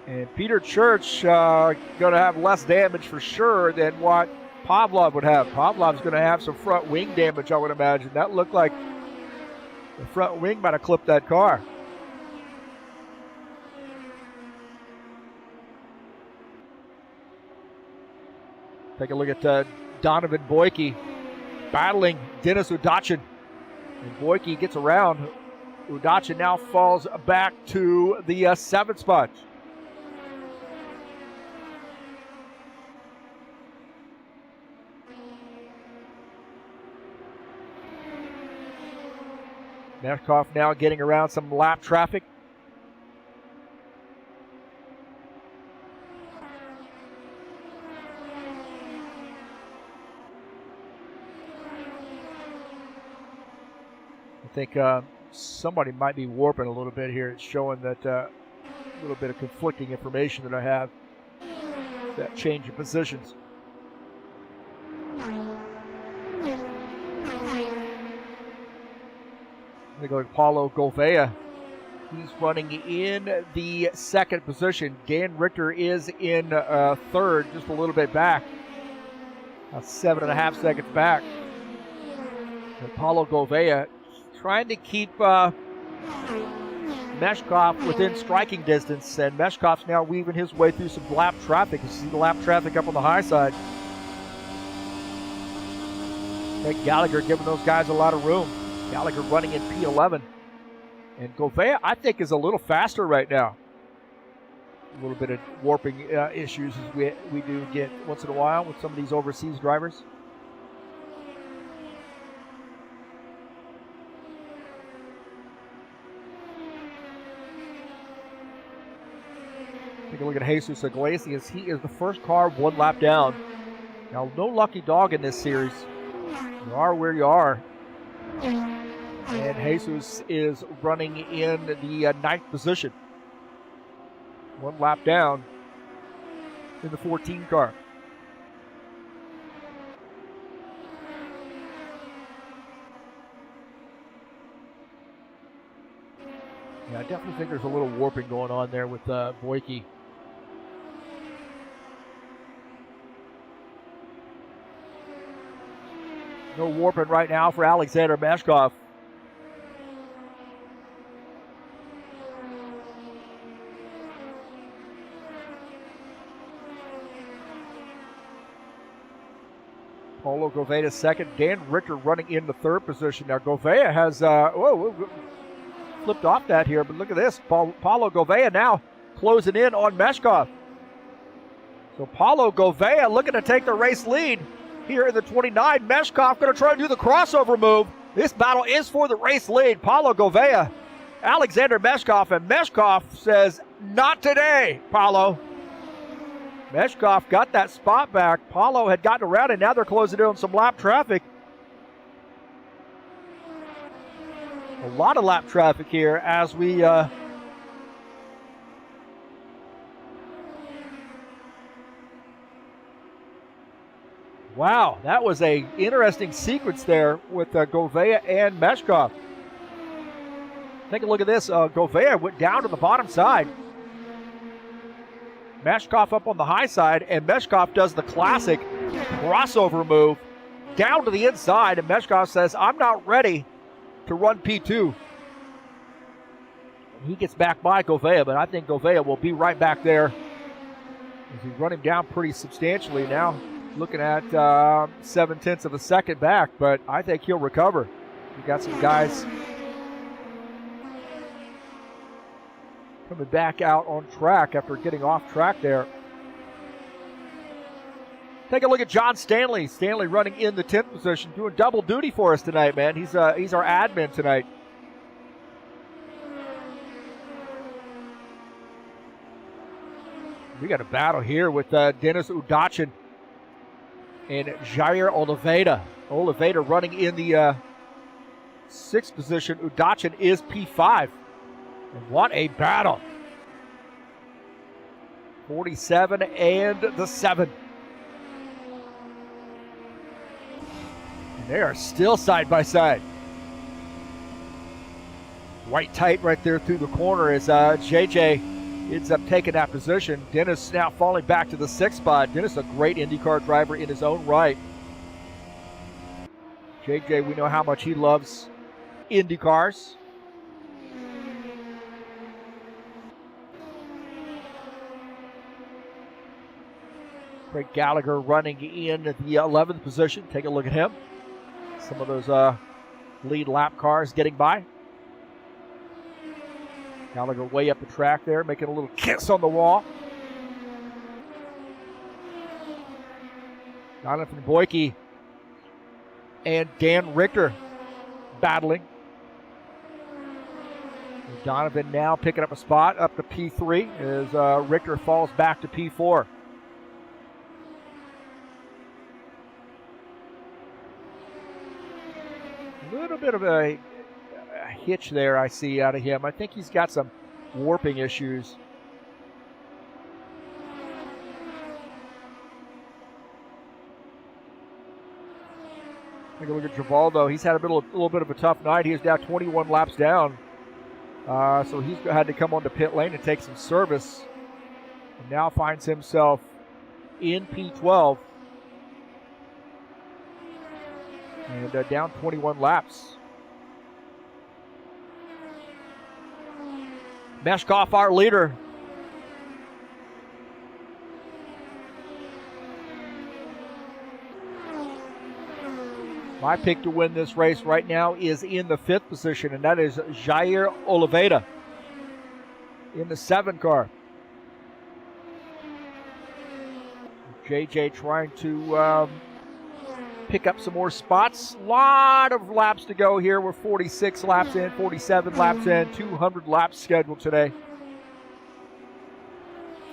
And Peter Church going to have less damage for sure than what Pavlov would have. Pavlov's going to have some front wing damage, I would imagine. That looked like the front wing might have clipped that car. Take a look at Donovan Boyke battling Dennis Udachin. And Boyke gets around. Udachin now falls back to the 7th spot. Meshkov now getting around some lap traffic. I think somebody might be warping a little bit here. It's showing that a little bit of conflicting information that I have. That change of positions. They go to Paulo Gouveia. He's running in the 2nd position. Dan Richter is in 3rd, just a little bit back. 7.5 seconds back. And Paulo Gouveia trying to keep Meshkov within striking distance, and Meshkov's now weaving his way through some lap traffic. You see the lap traffic up on the high side. Nick Gallagher giving those guys a lot of room. Gallagher running in P11. And Gouveia, I think, is a little faster right now. A little bit of warping issues as we do get once in a while with some of these overseas drivers. Take a look at Jesus Iglesias. He is the first car 1 lap down. Now, no lucky dog in this series. You are where you are. And Jesus is running in the 9th position. 1 lap down in the 14 car. Yeah, I definitely think there's a little warping going on there with Boyke. No warping right now for Alexander Meshkov. Paulo Gouveia second. Dan Richter running in the third position. Now Gouveia has flipped off that here, but look at this. Paulo Gouveia now closing in on Meshkov. So Paulo Gouveia looking to take the race lead here in the 29. Meshkov going to try to do the crossover move. This battle is for the race lead. Paulo Gouveia, Alexander Meshkov, and Meshkov says, not today, Paulo. Meshkov got that spot back. Paulo had gotten around, and now they're closing in on some lap traffic. A lot of lap traffic here as we wow, that was a interesting sequence there with Gouveia and Meshkov. Take a look at this. Gouveia went down to the bottom side. Meshkov up on the high side, and Meshkov does the classic crossover move down to the inside, and Meshkov says, I'm not ready to run P2. And he gets back by Gouveia, but I think Gouveia will be right back there as he run him down pretty substantially now. Looking at 0.7 of a second back, but I think he'll recover. We got some guys coming back out on track after getting off track there. Take a look at John Stanley. Stanley running in the 10th position, doing double duty for us tonight, man. He's our admin tonight. We got a battle here with Denis Udachin and Jair Oliveira. Oliveira running in the 6th position. Udachin is P5. And what a battle. 47 and the 7. And they are still side by side. White tight right there through the corner as JJ ends up taking that position. Dennis now falling back to the 6th spot. Dennis, a great IndyCar driver in his own right. JJ, we know how much he loves IndyCars. Craig Gallagher running in the 11th position. Take a look at him. Some of those lead lap cars getting by. Gallagher way up the track there, making a little kiss on the wall. Jonathan Boyke and Dan Richter battling. And Donovan now picking up a spot up to P3 as Richter falls back to P4. A little bit of a hitch there I see out of him. I think he's got some warping issues. Take a look at Givaldo. He's had a little bit of a tough night. He is now 21 laps down. So he's had to come onto pit lane and take some service. And now finds himself in P12. And down 21 laps. Meshkov, our leader. My pick to win this race right now is in the 5th position, and that is Jair Oliveira in the 7 car. JJ trying to pick up some more spots. A lot of laps to go here. We're 46 laps in, 47 laps in, 200 laps scheduled today.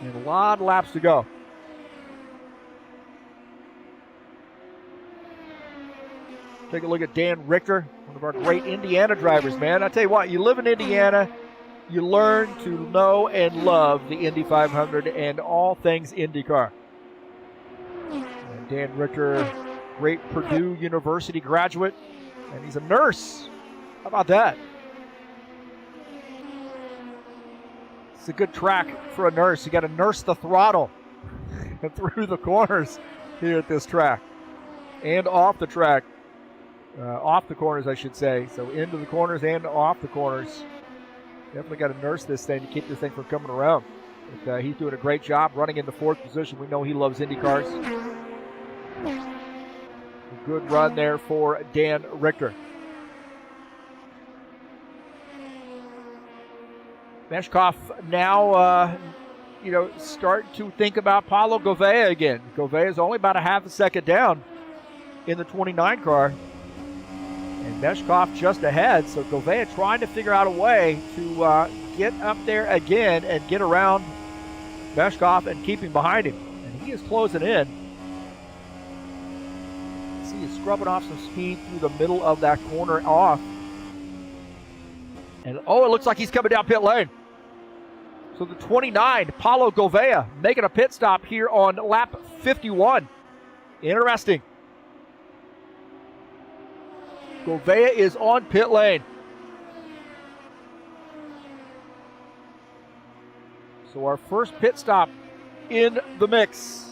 And a lot of laps to go. Take a look at Dan Richter, one of our great Indiana drivers, man. I tell you what, you live in Indiana, you learn to know and love the Indy 500 and all things IndyCar. And Dan Richter, great Purdue University graduate, and he's a nurse. How about that? It's a good track for a nurse. You got to nurse the throttle through the corners here at this track and off the track. Off the corners, I should say. So into the corners and off the corners. Definitely got to nurse this thing to keep this thing from coming around. But he's doing a great job running in the 4th position. We know he loves IndyCars. A good run there for Dan Richter. Meshkoff now, start to think about Paulo Gouveia again. Gouveia is only about a half a second down in the 29 car. And Meshkoff just ahead. So Gouveia trying to figure out a way to get up there again and get around Meshkoff and keep him behind him. And he is closing in. See, he's scrubbing off some speed through the middle of that corner off. And it looks like he's coming down pit lane. So the 29, Paulo Gouveia, making a pit stop here on lap 51. Interesting. Gouveia is on pit lane. So our first pit stop in the mix.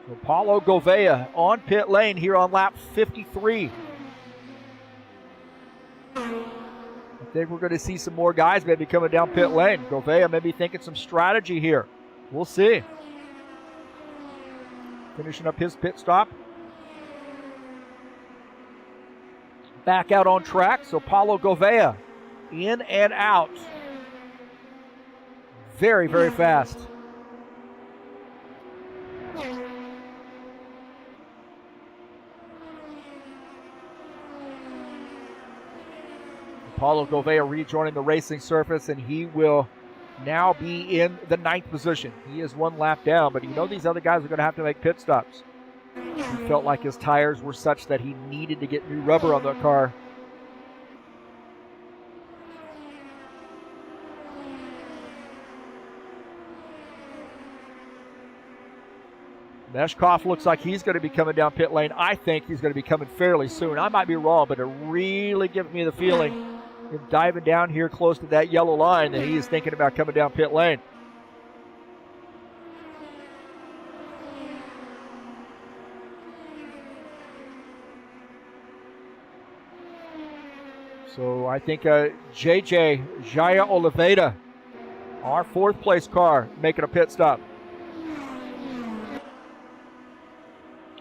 So Paulo Gouveia on pit lane here on lap 53. I think we're going to see some more guys maybe coming down pit lane. Gouveia maybe thinking some strategy here. We'll see. Finishing up his pit stop. Back out on track. So Paulo Gouveia in and out. Very, very fast. Paulo Gouveia rejoining the racing surface, and he will now be in the 9th position. He is one lap down, but these other guys are going to have to make pit stops. He felt like his tires were such that he needed to get new rubber on the car. Meshkoff looks like he's going to be coming down pit lane. I think he's going to be coming fairly soon. I might be wrong, but it really gives me the feeling, him diving down here close to that yellow line, that he is thinking about coming down pit lane. So I think JJ Jaya Oliveira, our 4th place car, making a pit stop.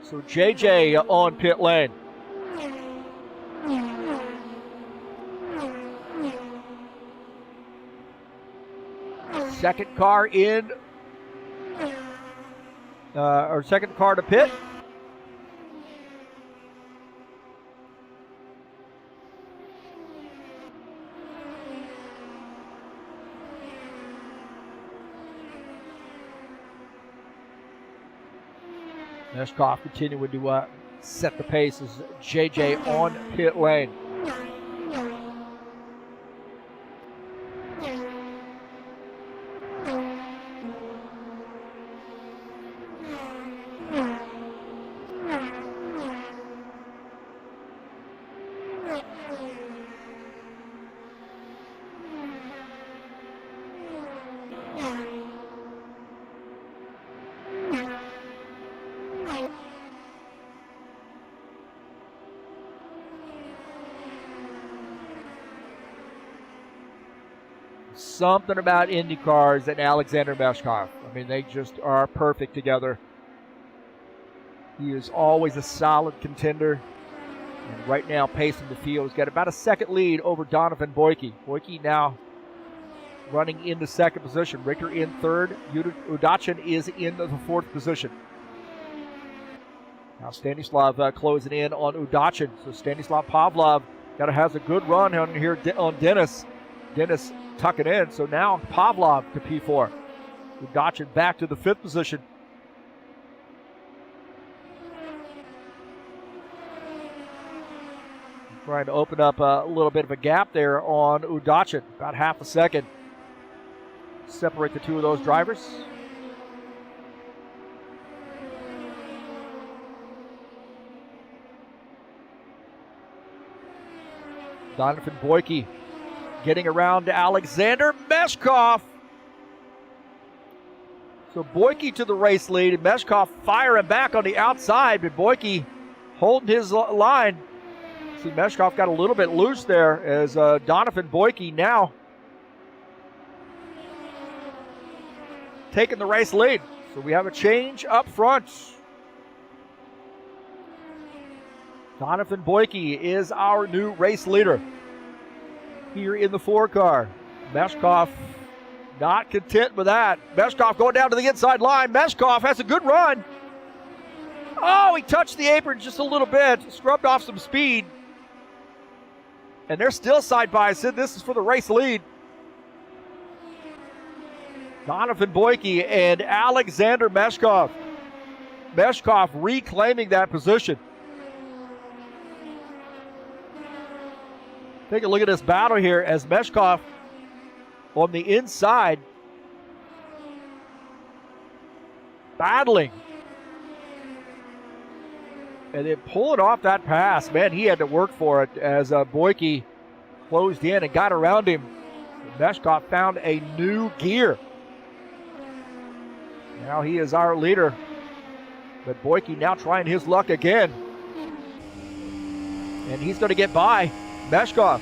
So JJ on pit lane. Second car in, or second car to pit. Meshkoff continuing to set the pace as JJ on pit lane. Something about Indy cars and Alexander Meshkoff. I mean, they just are perfect together. He is always a solid contender. And right now, pacing the field. He's got about a second lead over Donovan Boyke. Boyke now running into 2nd position. Richter in 3rd. Udachin is in the 4th position. Now Stanislav closing in on Udachin. So Stanislav Pavlov has a good run on here on Dennis. Dennis tucking in. So now Pavlov to P4. Udachin back to the 5th position. Trying to open up a little bit of a gap there on Udachin. About half a second. Separate the two of those drivers. Donovan Boyke getting around to Alexander Meshkoff. So Boyke to the race lead, and Meshkoff firing back on the outside, but Boyke holding his line. See, Meshkoff got a little bit loose there as Donovan Boyke now taking the race lead. So we have a change up front. Jonathan Boyke is our new race leader here in the 4-car. Meshkov not content with that. Meshkov going down to the inside line. Meshkov has a good run. Oh, he touched the apron just a little bit, scrubbed off some speed. And they're still side by side. This is for the race lead. Jonathan Boyke and Alexander Meshkov. Meshkov reclaiming that position. Take a look at this battle here as Meshkov on the inside battling. And then pulling off that pass. Man, he had to work for it as Boyke closed in and got around him. Meshkov found a new gear. Now he is our leader. But Boyke now trying his luck again. And he's going to get by Meshkov.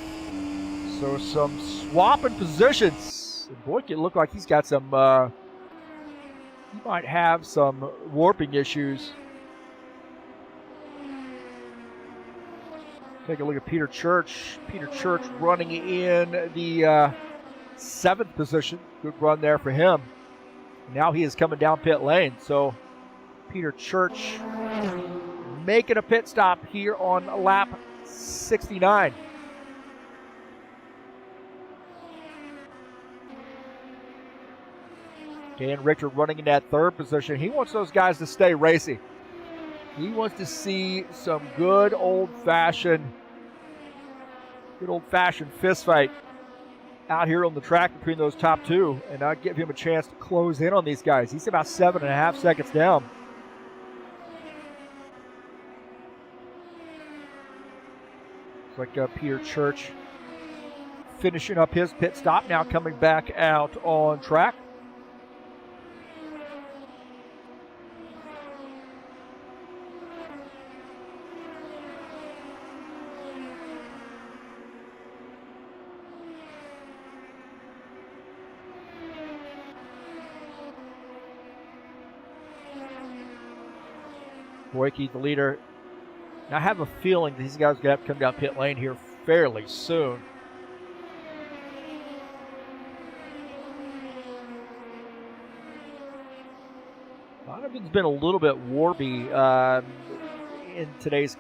So some swapping positions. And Boyke looked like he's got some, he might have some warping issues. Take a look at Peter Church. Peter Church running in the 7th position. Good run there for him. Now he is coming down pit lane. So Peter Church making a pit stop here on lap 69. Dan Richter running in that 3rd position. He wants those guys to stay racing. He wants to see some good old-fashioned fist fight out here on the track between those top two, and I'll give him a chance to close in on these guys. He's about 7.5 seconds down. Looks like Peter Church finishing up his pit stop, now coming back out on track. Boyke, the leader. Now I have a feeling these guys are going to have to come down pit lane here fairly soon. Donovan's been a little bit warpy in today's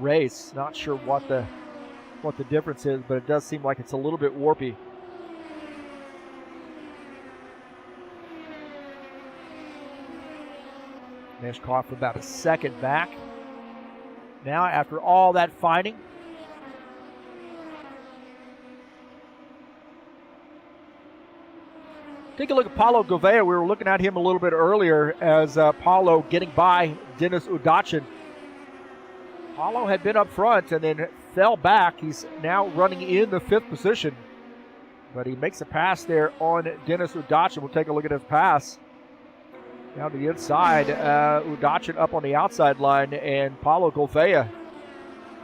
race. Not sure what the difference is, but it does seem like it's a little bit warpy. Meshkov about a second back. Now, after all that fighting, take a look at Paulo Gouveia. We were looking at him a little bit earlier as Paulo getting by Dennis Udachin. Paulo had been up front and then fell back. He's now running in the 5th position, but he makes a pass there on Dennis Udachin. We'll take a look at his pass. Down to the inside, Udachin up on the outside line, and Paulo Gouveia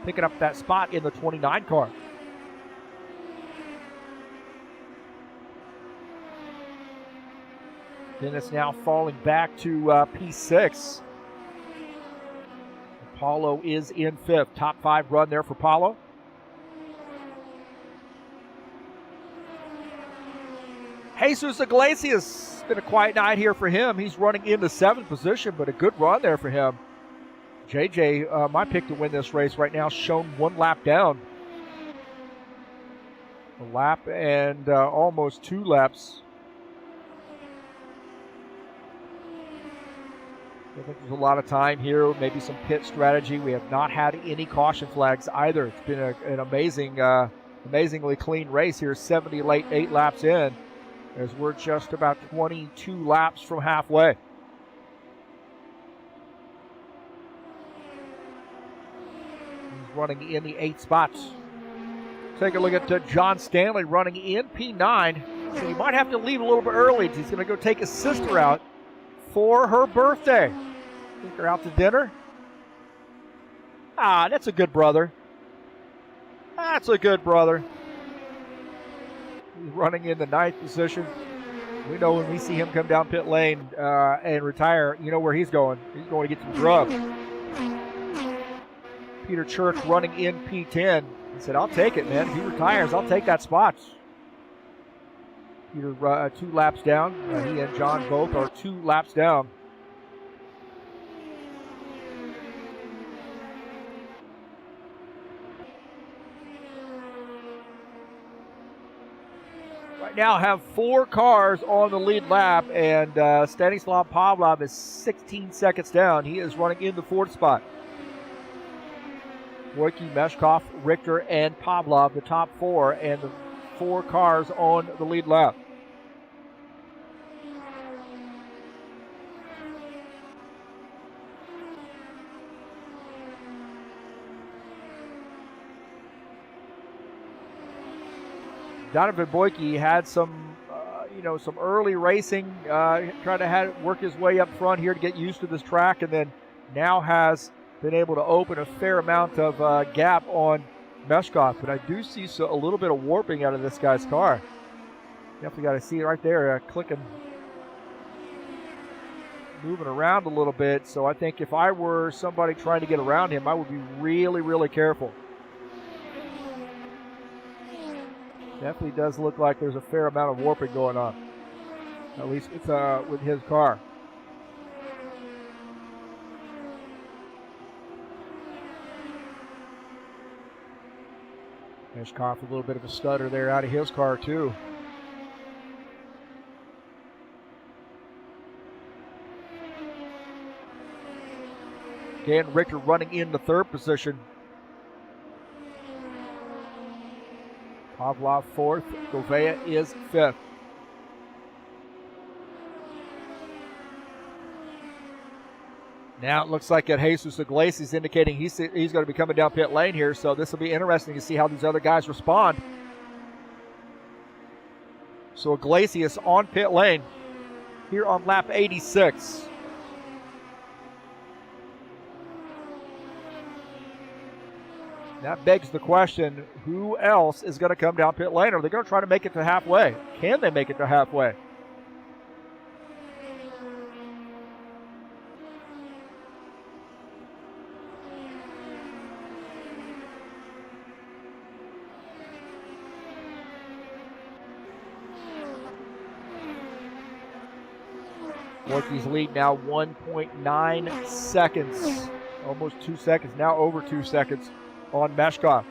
picking up that spot in the 29 car. Dennis now falling back to P6. Paulo is in 5th. Top 5 run there for Paulo. Jesus Iglesias. It's been a quiet night here for him. He's running in the 7th position, but a good run there for him. JJ, my pick to win this race right now, shown 1 lap down. A lap and almost 2 laps. I think there's a lot of time here, maybe some pit strategy. We have not had any caution flags either. It's been an amazingly clean race here, 78 laps in, as we're just about 22 laps from halfway. He's running in the 8th spot. Take a look at John Stanley running in P9. So you might have to leave a little bit early. He's going to go take his sister out for her birthday. Take her out to dinner. Ah, that's a good brother. That's a good brother. He's running in the 9th position. We know when we see him come down pit lane and retire, you know where he's going. He's going to get some grub. Peter Church running in P10. He said, I'll take it, man. If he retires, I'll take that spot. Peter 2 laps down. He and John both are 2 laps down. Right now have 4 cars on the lead lap, and Stanislav Pavlov is 16 seconds down. He is running in the 4th spot. Wojcicki, Meshkov, Richter, and Pavlov, the top 4, and the 4 cars on the lead lap. Donovan Wojcicki had some early racing, trying to work his way up front here to get used to this track, and then now has been able to open a fair amount of gap on Meshkov. But I do see a little bit of warping out of this guy's car. Definitely got to see it right there, clicking, moving around a little bit. So I think if I were somebody trying to get around him, I would be really, really careful. Definitely does look like there's a fair amount of warping going on. At least it's with his car. Meshkov a little bit of a stutter there out of his car too. Dan Richter running in the 3rd position. Pavlov 4th, Govea is 5th. Now it looks like that Jesus Iglesias is indicating he's going to be coming down pit lane here, so this will be interesting to see how these other guys respond. So Iglesias on pit lane here on lap 86. That begs the question, who else is going to come down pit lane? Are they going to try to make it to halfway? Can they make it to halfway? Wojcicki's lead now 1.9 seconds. Almost 2 seconds, now over 2 seconds on Meshkov.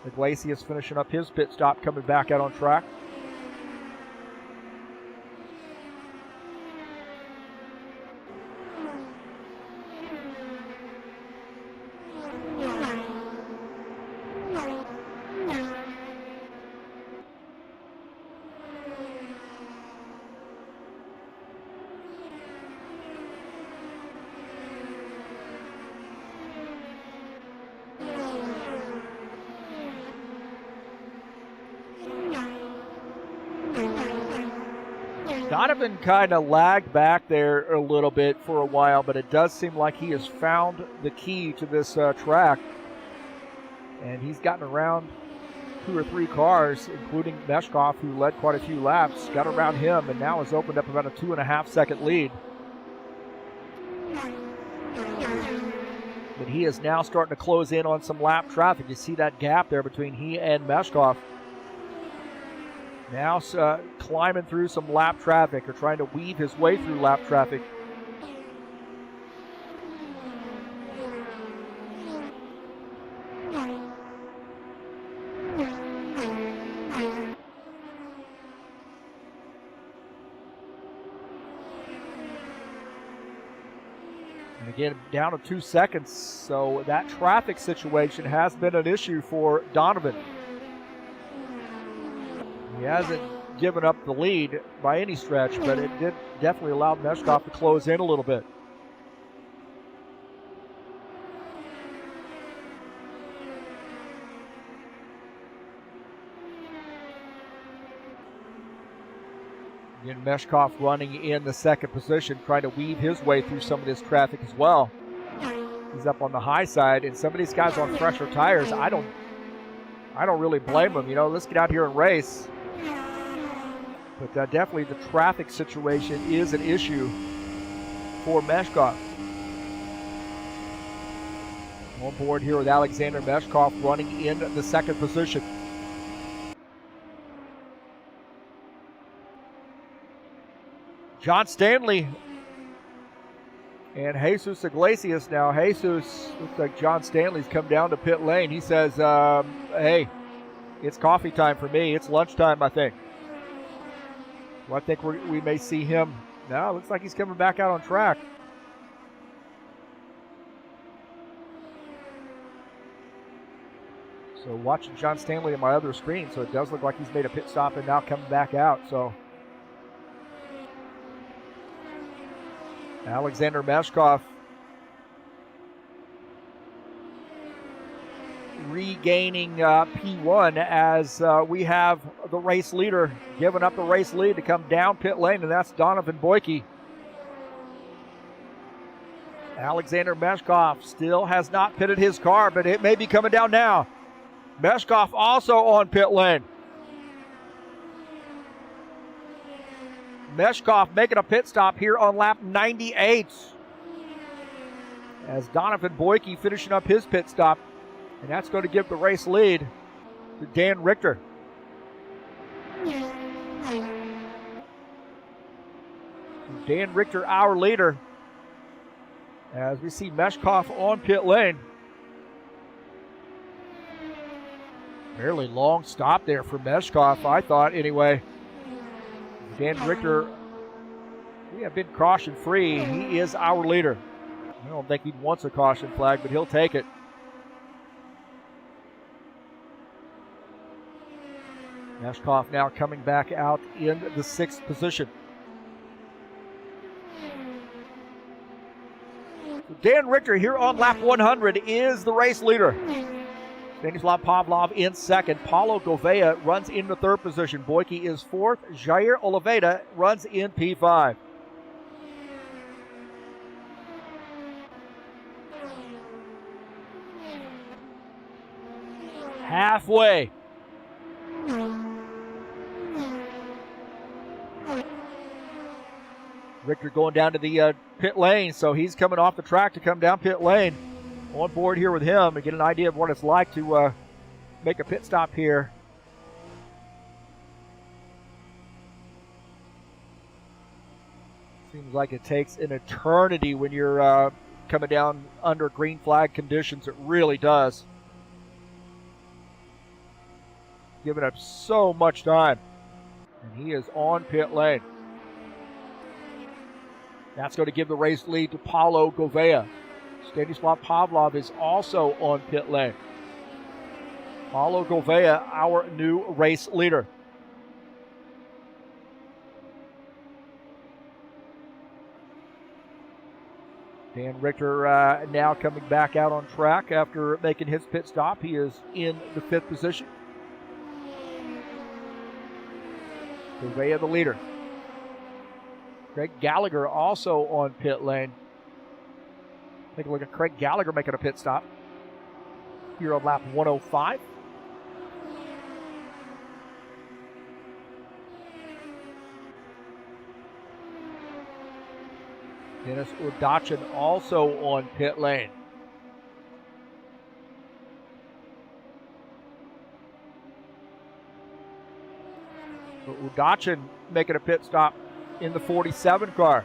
Iglesias finishing up his pit stop, coming back out on track. Donovan kind of lagged back there a little bit for a while, but it does seem like he has found the key to this track. And he's gotten around 2 or 3 cars, including Meshkov, who led quite a few laps, got around him, and now has opened up about a 2.5 second lead. But he is now starting to close in on some lap traffic. You see that gap there between he and Meshkov. Now climbing through some lap traffic, or trying to weave his way through lap traffic. And again, down to 2 seconds, so that traffic situation has been an issue for Donovan. He hasn't given up the lead by any stretch, but it did definitely allow Meshkov to close in a little bit. Again, Meshkov running in the 2nd position, trying to weave his way through some of this traffic as well. He's up on the high side, and some of these guys on fresher tires, I don't really blame them. You know, let's get out here and race. But definitely the traffic situation is an issue for Meshkov. On board here with Alexander Meshkov running in the second position. John Stanley and Jesus Iglesias now. Jesus, looks like John Stanley's come down to pit lane. He says, hey, it's coffee time for me. It's lunchtime, I think. Well, I think we may see him. Now, looks like he's coming back out on track. So watching John Stanley on my other screen, so it does look like he's made a pit stop and now coming back out. So Alexander Meshkov regaining P1 as we have the race leader giving up the race lead to come down pit lane, and that's Donovan Boyke. Alexander Meshkov still has not pitted his car, but it may be coming down now. Meshkov also on pit lane. Meshkov making a pit stop here on lap 98 as Donovan Boyke finishing up his pit stop, and that's going to give the race lead to Dan Richter. Dan Richter, our leader, as we see Meshkov on pit lane. Fairly long stop there for Meshkov, I thought, anyway. Dan Richter, we have been caution free. He is our leader. I don't think he wants a caution flag, but he'll take it. Meshkov now coming back out in the 6th position. So Dan Richter here on lap 100 is the race leader. Stanislav Pavlov in second. Paulo Gouveia runs in the 3rd position. Boyke is 4th. Jair Oliveira runs in P5. Halfway. Richter going down to the pit lane, so he's coming off the track to come down pit lane. On board here with him and get an idea of what it's like to make a pit stop here. Seems like it takes an eternity when you're coming down under green flag conditions. It really does. Giving up so much time. And he is on pit lane. That's going to give the race lead to Paulo Gouveia. Stanislav Pavlov is also on pit lane. Paulo Gouveia, our new race leader. Dan Richter now coming back out on track after making his pit stop. He is in the 5th position. Gouveia the leader. Craig Gallagher also on pit lane. Take a look at Craig Gallagher making a pit stop here on lap 105. Dennis Udachin also on pit lane. So Udachin making a pit stop in the 47 car.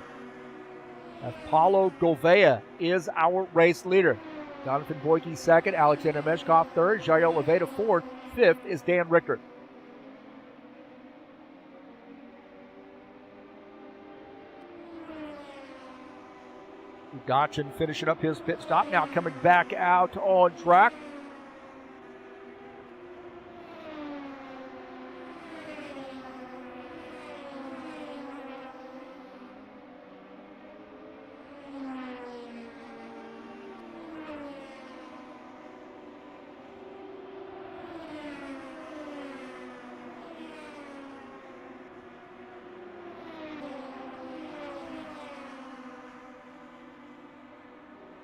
As Paulo Gouveia is our race leader. Donovan Boyke 2nd, Alexander Meshkov 3rd, Jair Oliveira 4th, 5th is Dan Richter. Udachin finishing up his pit stop, now coming back out on track.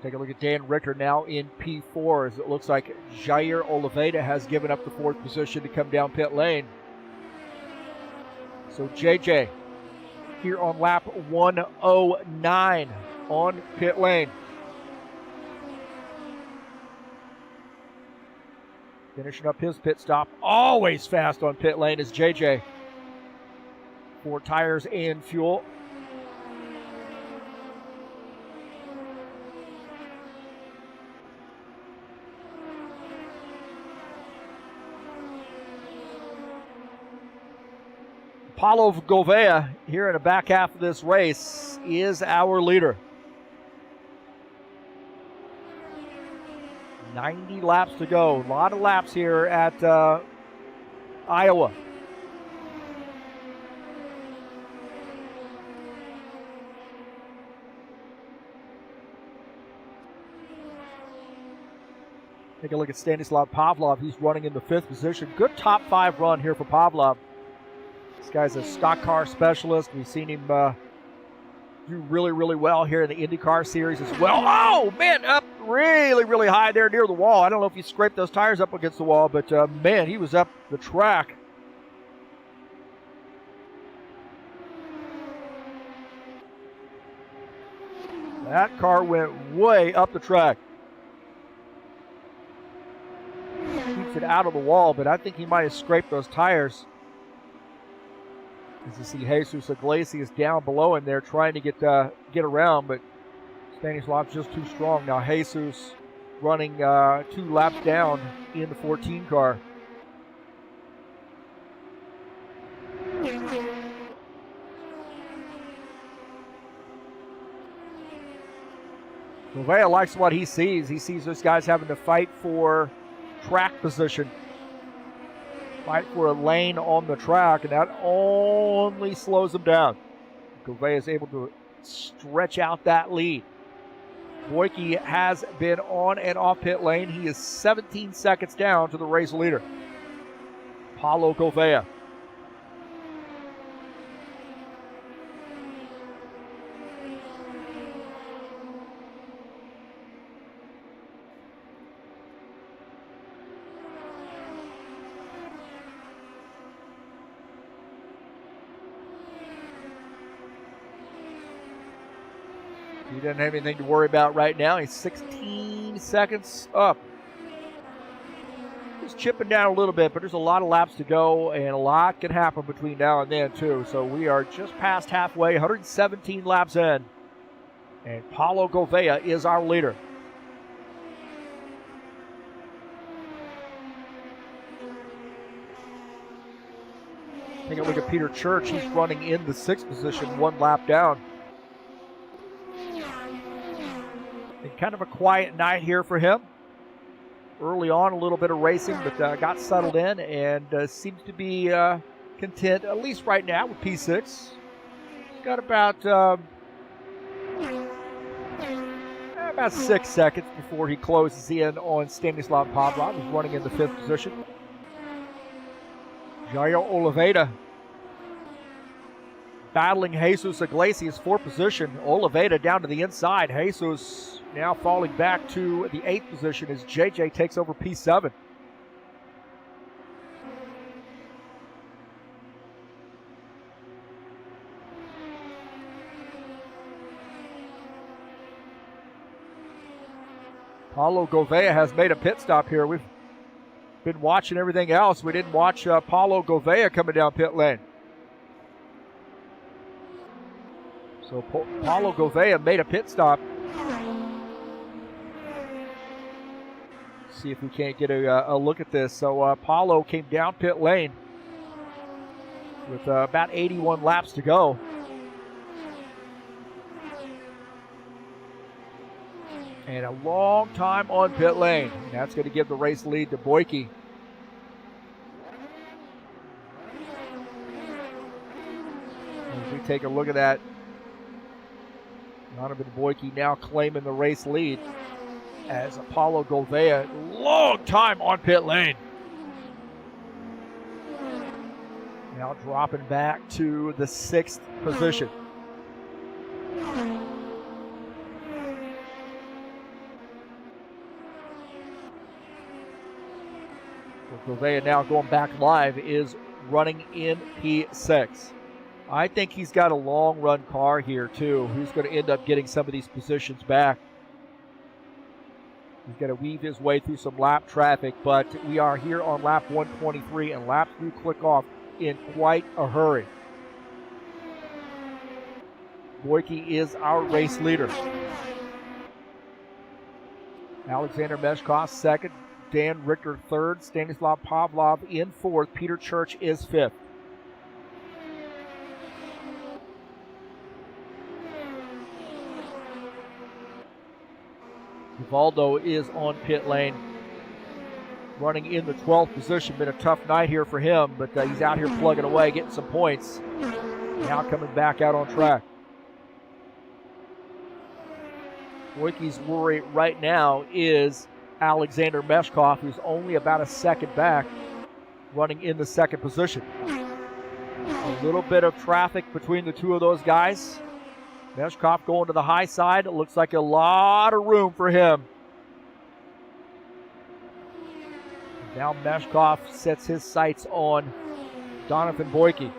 Take a look at Dan Richter now in P4 as it looks like Jair Oliveira has given up the 4th position to come down pit lane. So JJ here on lap 109 on pit lane. Finishing up his pit stop. Always fast on pit lane is JJ. 4 tires and fuel. Paulo Gouveia here in the back half of this race is our leader. 90 laps to go. A lot of laps here at Iowa. Take a look at Stanislav Pavlov. He's running in the 5th position. Good top 5 run here for Pavlov. This guy's a stock car specialist. We've seen him do really, really well here in the IndyCar series as well. Oh, man, up really, really high there near the wall. I don't know if he scraped those tires up against the wall, but, man, he was up the track. That car went way up the track. Keeps it out of the wall, but I think he might have scraped those tires. As you see, Jesus Iglesias down below him there trying to get around, but Stanislav's just too strong. Now Jesus running 2 laps down in the 14 car. Gouveia likes what he sees. He sees those guys having to fight for track position. Fight for a lane on the track, and that only slows them down. Gouveia is able to stretch out that lead. Boyke has been on and off pit lane. He is 17 seconds down to the race leader, Paulo Gouveia. He doesn't have anything to worry about right now. He's 16 seconds up. He's chipping down a little bit, but there's a lot of laps to go, and a lot can happen between now and then, too. So we are just past halfway, 117 laps in, and Paulo Gouveia is our leader. Take a look at Peter Church. He's running in the 6th position, 1 lap down. And kind of a quiet night here for him. Early on, a little bit of racing, but got settled in and seems to be content, at least right now, with P6. He's got about 6 seconds before he closes in on Stanislav Pavlov, who's running in the 5th position. Jair Oliveira battling Jesus Iglesias, 4th position. Oliveira down to the inside. Jesus now falling back to the 8th position as JJ takes over P7. Paulo Gouveia has made a pit stop here. We've been watching everything else. We didn't watch Paulo Gouveia coming down pit lane. So Paulo Gouveia made a pit stop. See if we can't get a look at this. So Paulo came down pit lane with about 81 laps to go. And a long time on pit lane. And that's going to give the race lead to Boyke. As we take a look at that, Donovan Boyke now claiming the race lead as Paulo Gouveia, long time on pit lane. Now dropping back to the 6th position. Gouveia now going back live is running in P6. I think he's got a long run car here too. He's going to end up getting some of these positions back. He's going to weave his way through some lap traffic, but we are here on lap 123, and laps do click off in quite a hurry. Boyke is our race leader. Alexander Meshkov second, Dan Richter third, Stanislav Pavlov in fourth, Peter Church is fifth. Valdo is on pit lane, running in the 12th position. Been a tough night here for him, but he's out here plugging away, getting some points. Now coming back out on track. Boyke's worry right now is Alexander Meshkov, who's only about a second back, running in the second position. A little bit of traffic between the two of those guys. Meshkov going to the high side. It looks like a lot of room for him. Now Meshkov sets his sights on Donovan Boyke.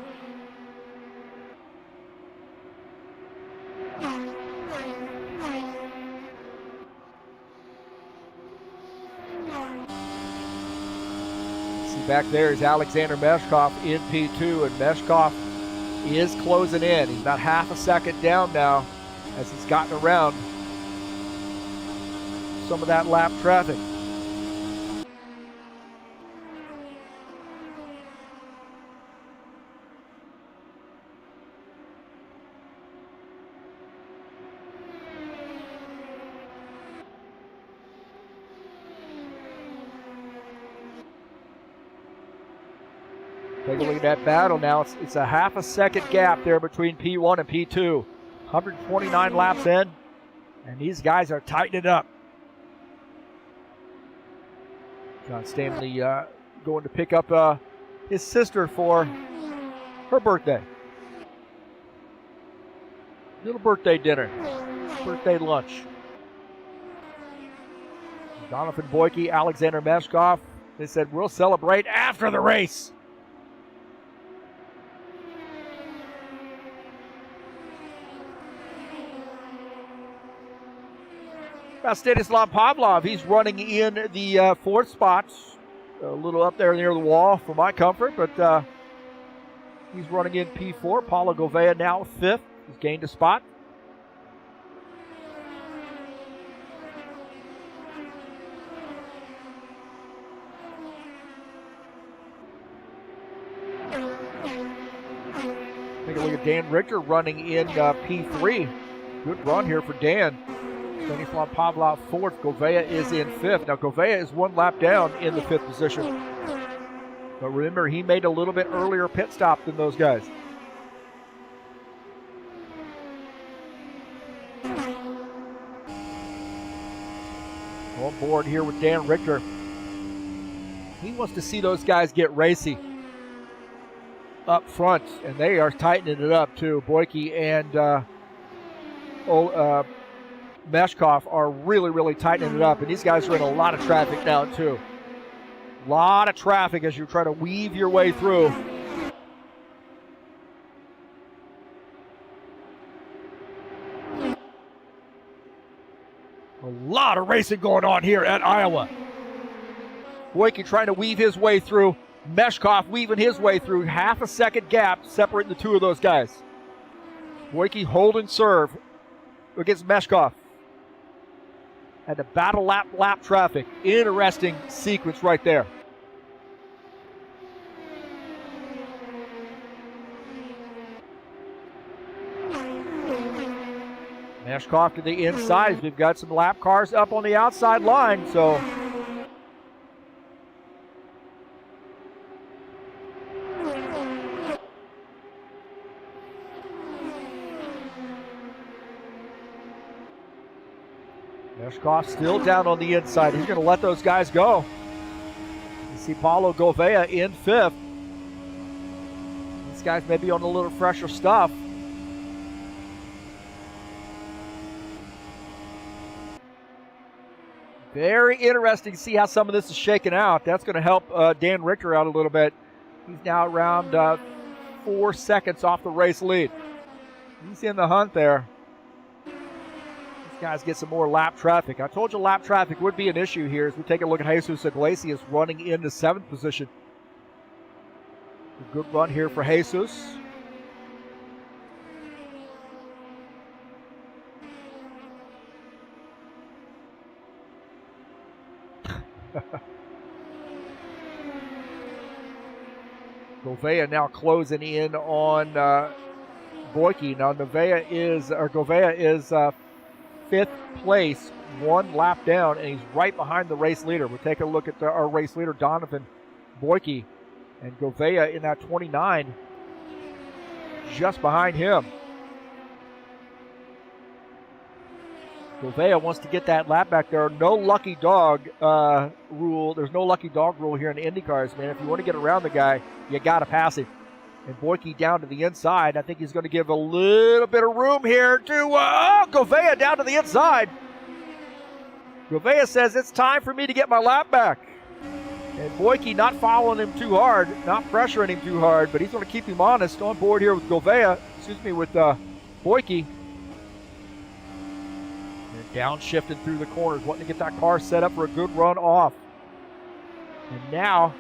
See back there is Alexander Meshkov in P2, and Meshkov is closing in. He's about half a second down now as he's gotten around some of that lap traffic. Take a look at that battle now. It's a half a second gap there between P1 and P2. 129 laps in, and these guys are tightening it up. John Stanley going to pick up his sister for her birthday. Little birthday dinner, birthday lunch. Donovan Boyke, Alexander Meshkov, they said we'll celebrate after the race. Stanislav Pavlov, he's running in the fourth spot, a little up there near the wall for my comfort, but he's running in P4. Paulo Gouveia now fifth. He's gained a spot. Take a look at Dan Richter running in P3. Good run here for Dan. Stanislav Pavlov fourth. Gouveia is in fifth. Now Gouveia is one lap down in the fifth position. But remember, he made a little bit earlier pit stop than those guys. On board here with Dan Richter. He wants to see those guys get racy up front, and they are tightening it up too. Boyke and Meshkov are really tightening it up, and these guys are in a lot of traffic now too. A lot of traffic as you try to weave your way through. A lot of racing going on here at Iowa. Boyke trying to weave his way through. Meshkov weaving his way through. Half a second gap separating the two of those guys. Boyke holding serve against Meshkov. And the battle lap traffic. Interesting sequence right there. Meshkov to the inside. We've got some lap cars up on the outside line, so Meshkov still down on the inside. He's going to let those guys go. You see Paulo Gouveia in fifth. These guys may be on a little fresher stuff. Very interesting to see how some of this is shaking out. That's going to help Dan Richter out a little bit. He's now around 4 seconds off the race lead. He's in the hunt there. These guys get some more lap traffic. I told you lap traffic would be an issue here as we take a look at Jesus Iglesias running into 7th position. A good run here for Jesus. Gouveia now closing in on Boyke. Now Gouveia is 5th place, 1 lap down, and he's right behind the race leader. We'll take a look at our race leader, Donovan Boyke, and Gouveia in that 29, just behind him. Gouveia wants to get that lap back there. No lucky dog rule. There's no lucky dog rule here in the IndyCars, man. If you want to get around the guy, you got to pass him. And Boyke down to the inside. I think he's going to give a little bit of room here to Gouveia down to the inside. Gouveia says it's time for me to get my lap back. And Boyke not following him too hard, not pressuring him too hard, but he's going to keep him honest on board here with Boyke. Downshifting through the corners, wanting to get that car set up for a good run off. And now,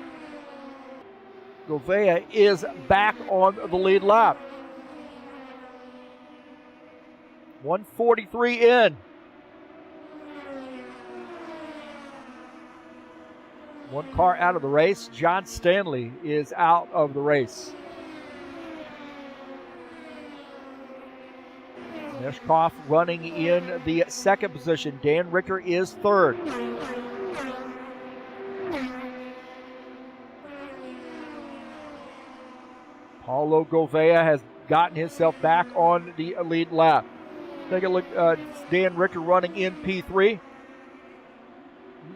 Gouveia is back on the lead lap. 1:43 in. One car out of the race. John Stanley is out of the race. Meshkoff running in the 2nd position. Dan Richter is 3rd. Paulo Gouveia has gotten himself back on the lead lap. Take a look. Dan Richter running in P3. He's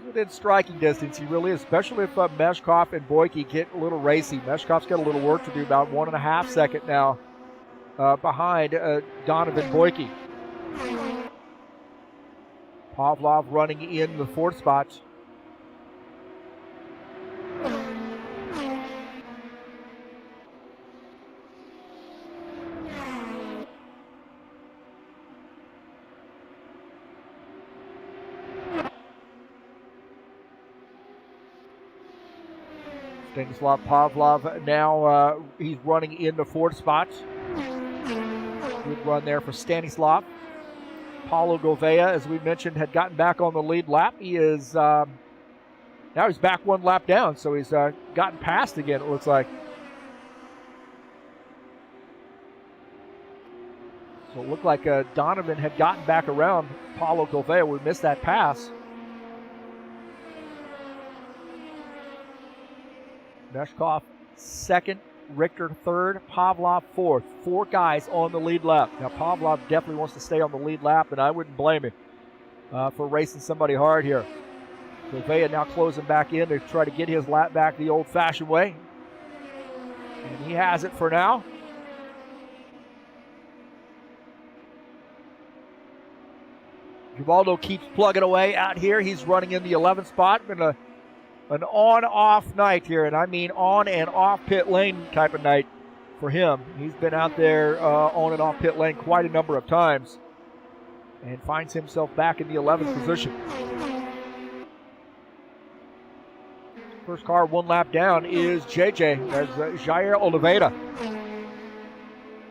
within striking distance. He really is, especially if Meshkoff and Boyke get a little racy. Meshkoff's got a little work to do, about 1.5 seconds now. Behind Donovan Boyke. Pavlov running in the 4th spot. Stanislav Pavlov now he's running in the 4th spot. Good run there for Stanislav. Paulo Gouveia, as we mentioned, had gotten back on the lead lap. He is now he's back 1 lap down, so he's gotten past again, it looks like. So it looked like Donovan had gotten back around Paulo Gouveia. We missed that pass. Meshkoff 2nd. Richter 3rd, Pavlov 4th. 4 guys on the lead lap. Now Pavlov definitely wants to stay on the lead lap, and I wouldn't blame him for racing somebody hard here. Gouveia now closing back in to try to get his lap back the old-fashioned way. And he has it for now. Givaldo keeps plugging away out here. He's running in the 11th spot. Been an on-off night here, and I mean on and off pit lane type of night for him. He's been out there on and off pit lane quite a number of times and finds himself back in the 11th position. First car 1 lap down is JJ. There's Jair Oliveira.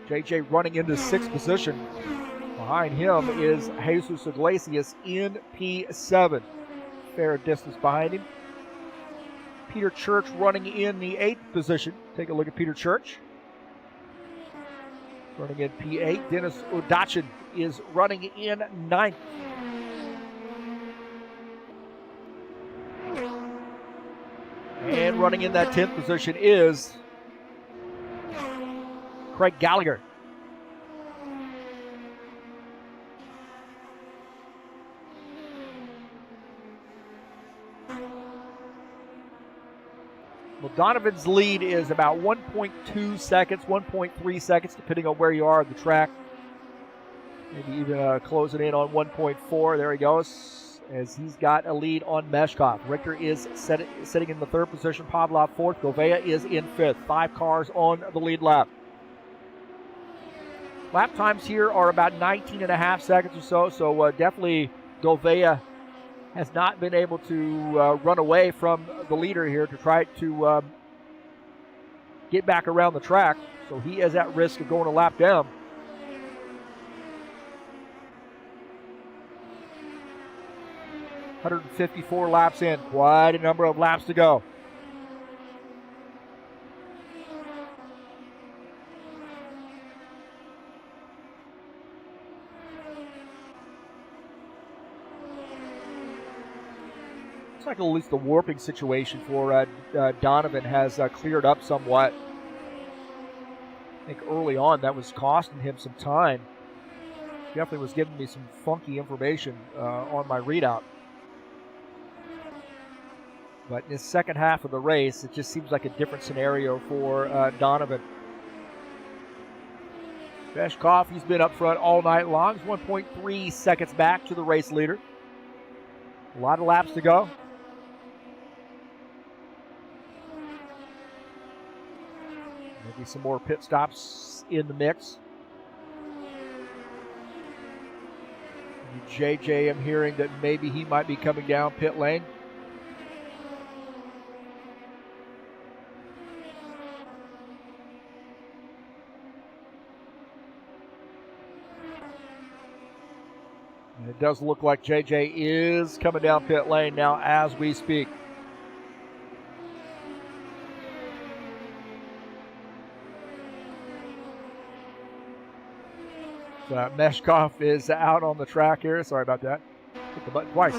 JJ running into 6th position. Behind him is Jesus Iglesias in P7. Fair distance behind him. Peter Church running in the 8th position. Take a look at Peter Church. Running in P8. Dennis Odachin is running in 9th. And running in that 10th position is Craig Gallagher. Well, Donovan's lead is about 1.2 seconds, 1.3 seconds, depending on where you are on the track. Maybe even closing in on 1.4. There he goes, as he's got a lead on Meshkoff. Richter is sitting in the 3rd position. Pavlov 4th. Gouveia is in 5th. 5 cars on the lead lap. Lap times here are about 19 and a half seconds or so, so definitely Govea has not been able to run away from the leader here to try to get back around the track, so he is at risk of going a lap down. $154 laps in, quite a number of laps to go. Looks like at least the warping situation for Donovan has cleared up somewhat. I think early on that was costing him some time. Definitely was giving me some funky information on my readout. But in the second half of the race, it just seems like a different scenario for Donovan. Beshkov, he's been up front all night long. He's 1.3 seconds back to the race leader. A lot of laps to go. Maybe some more pit stops in the mix. JJ, I'm hearing that maybe he might be coming down pit lane. And it does look like JJ is coming down pit lane now as we speak. Meshkov is out on the track here. Sorry about that. Hit the button twice.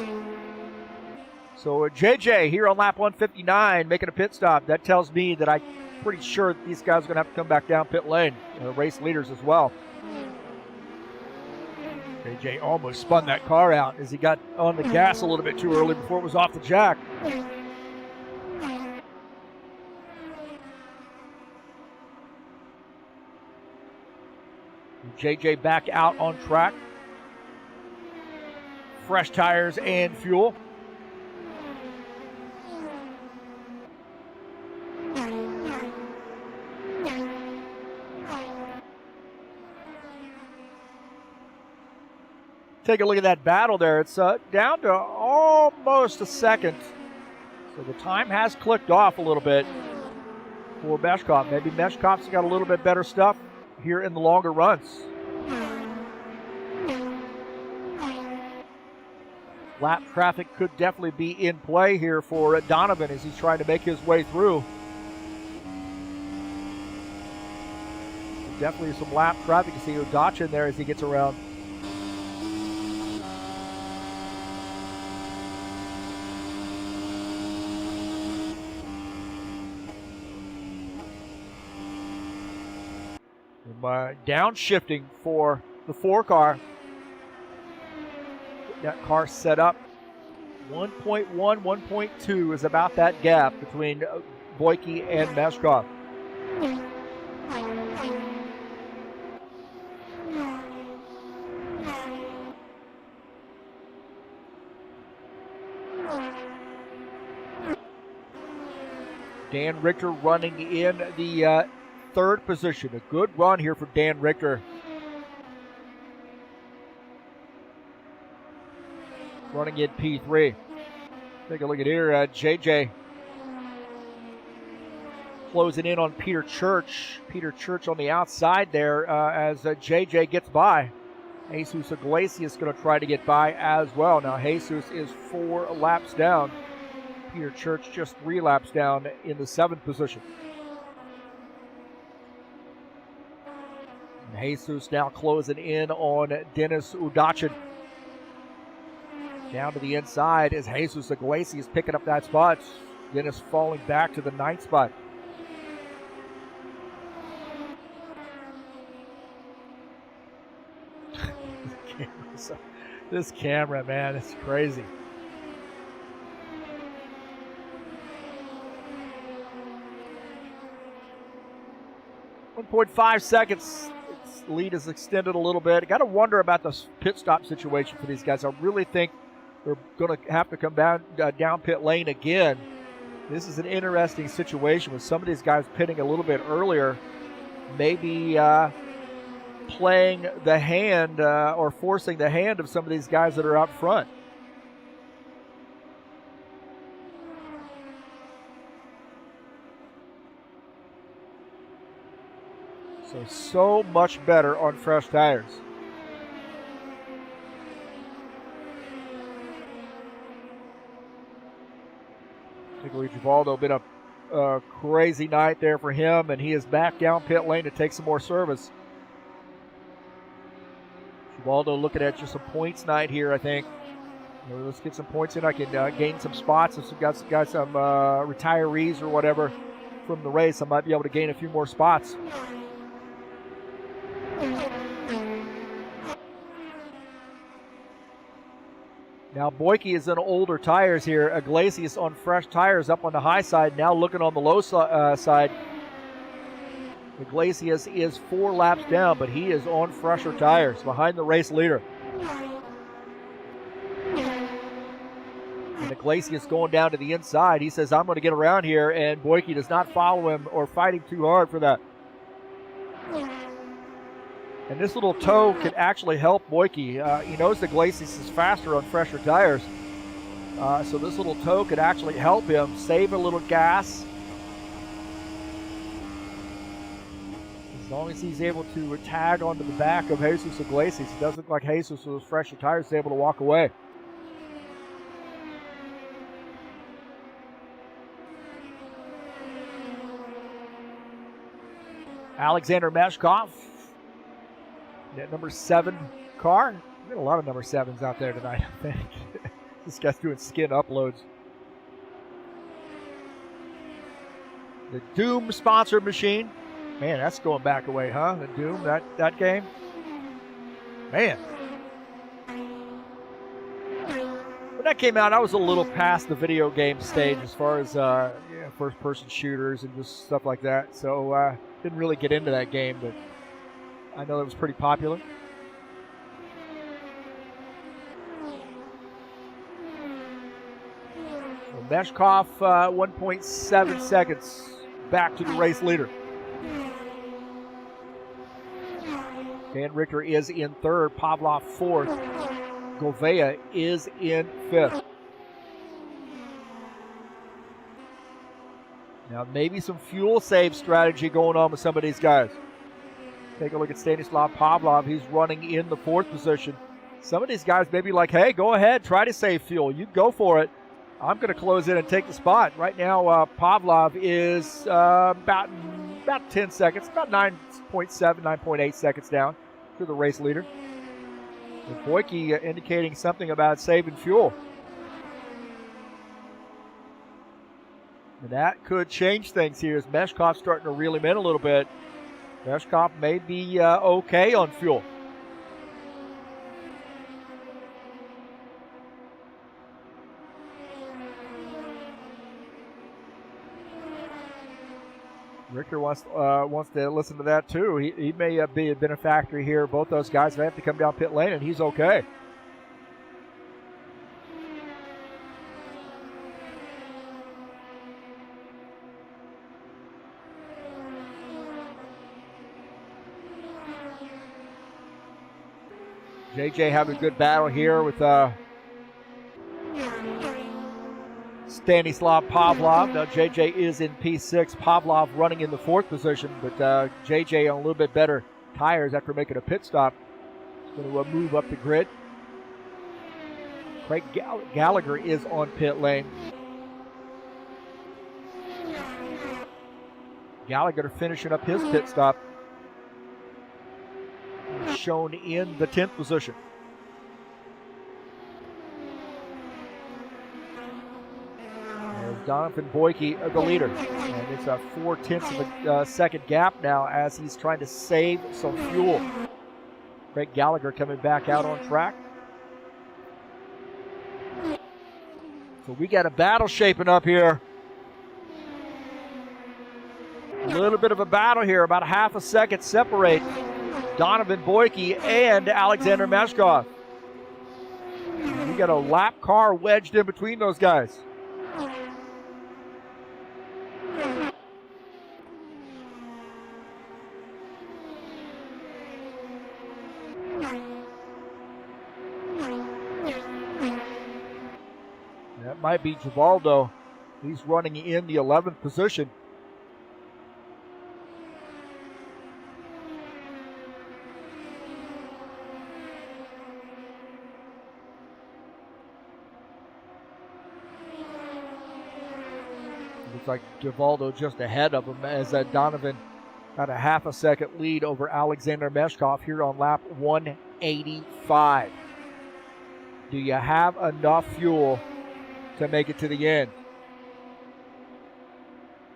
So JJ here on lap 159 making a pit stop. That tells me that I'm pretty sure that these guys are going to have to come back down pit lane. Race leaders as well. JJ almost spun that car out as he got on the gas a little bit too early before it was off the jack. JJ back out on track. Fresh tires and fuel. Take a look at that battle there. It's down to almost a second. So the time has clicked off a little bit for Meshkov. Maybe Meshkov's got a little bit better stuff here in the longer runs. Lap traffic could definitely be in play here for Donovan as he's trying to make his way through. Definitely some lap traffic. You see Udachin there as he gets around. Downshifting for the 4 car. That car set up. 1.1, 1.2 is about that gap between Boyke and Meshkov. Dan Richter running in the third position. A good run here for Dan Richter. Running in P3. Take a look at here. JJ closing in on Peter Church. Peter Church on the outside there as JJ gets by. Jesus Iglesias going to try to get by as well. Now Jesus is 4 laps down. Peter Church just 3 laps down in the 7th position. And Jesus now closing in on Dennis Udachin. Down to the inside as Jesus Iglesias picking up that spot. Dennis falling back to the 9th spot. This camera, man, it's crazy. .5 seconds. Its lead is extended a little bit. I got to wonder about the pit stop situation for these guys. I really think they're going to have to come down pit lane again. This is an interesting situation with some of these guys pitting a little bit earlier. Maybe playing the hand or forcing the hand of some of these guys that are up front. So much better on fresh tires. Particularly Givaldo, been a crazy night there for him, and he is back down pit lane to take some more service. Givaldo looking at just a points night here, I think. Let's get some points in. I can gain some spots. If got some retirees or whatever from the race, I might be able to gain a few more spots. Now Boyke is in older tires here. Iglesias on fresh tires up on the high side. Now looking on the low side. Iglesias is 4 laps down, but he is on fresher tires behind the race leader. And Iglesias going down to the inside. He says, I'm going to get around here, and Boyke does not follow him or fight him too hard for that. And this little toe could actually help Boyke. He knows that Iglesias is faster on fresher tires. So this little toe could actually help him save a little gas. As long as he's able to tag onto the back of Jesus Iglesias. It doesn't look like Jesus with those fresher tires is able to walk away. Alexander Meshkov. That number 7 car. We've got a lot of number 7s out there tonight, I think. This guy's doing skin uploads. The Doom sponsored machine. Man, that's going back away, huh? The Doom, that game. Man. When that came out, I was a little past the video game stage as far as first-person shooters and just stuff like that. So didn't really get into that game, but I know it was pretty popular. So Meshkov, 1.7 seconds back to the race leader. Dan Richter is in 3rd, Pavlov 4th, Govea is in 5th. Now maybe some fuel save strategy going on with some of these guys. Take a look at Stanislav Pavlov. He's running in the 4th position. Some of these guys may be like, hey, go ahead, try to save fuel. You go for it. I'm going to close in and take the spot. Right now, Pavlov is about 10 seconds, about 9.7, 9.8 seconds down to the race leader. And Boyke indicating something about saving fuel. And that could change things here as Meshkov's starting to reel him in a little bit. Meshkov may be okay on fuel. Richter wants to listen to that too. He may be a benefactor here. Both those guys may have to come down pit lane, and he's okay. JJ having a good battle here with Stanislav Pavlov. Now JJ is in P6. Pavlov running in the 4th position, but JJ on a little bit better tires after making a pit stop. He's going to move up the grid. Craig Gallagher is on pit lane. Gallagher finishing up his pit stop. Shown in the 10th position. There's Donovan Boyke, the leader. And it's a 0.4 of a second gap now as he's trying to save some fuel. Craig Gallagher coming back out on track. So we got a battle shaping up here. A little bit of a battle here, about a half a second separate Donovan Boyke and Alexander Meshkov. We got a lap car wedged in between those guys. That might be Givaldo. He's running in the 11th position. Looks like Givaldo just ahead of him as Donovan had a half a second lead over Alexander Meshkov here on lap 185. Do you have enough fuel to make it to the end?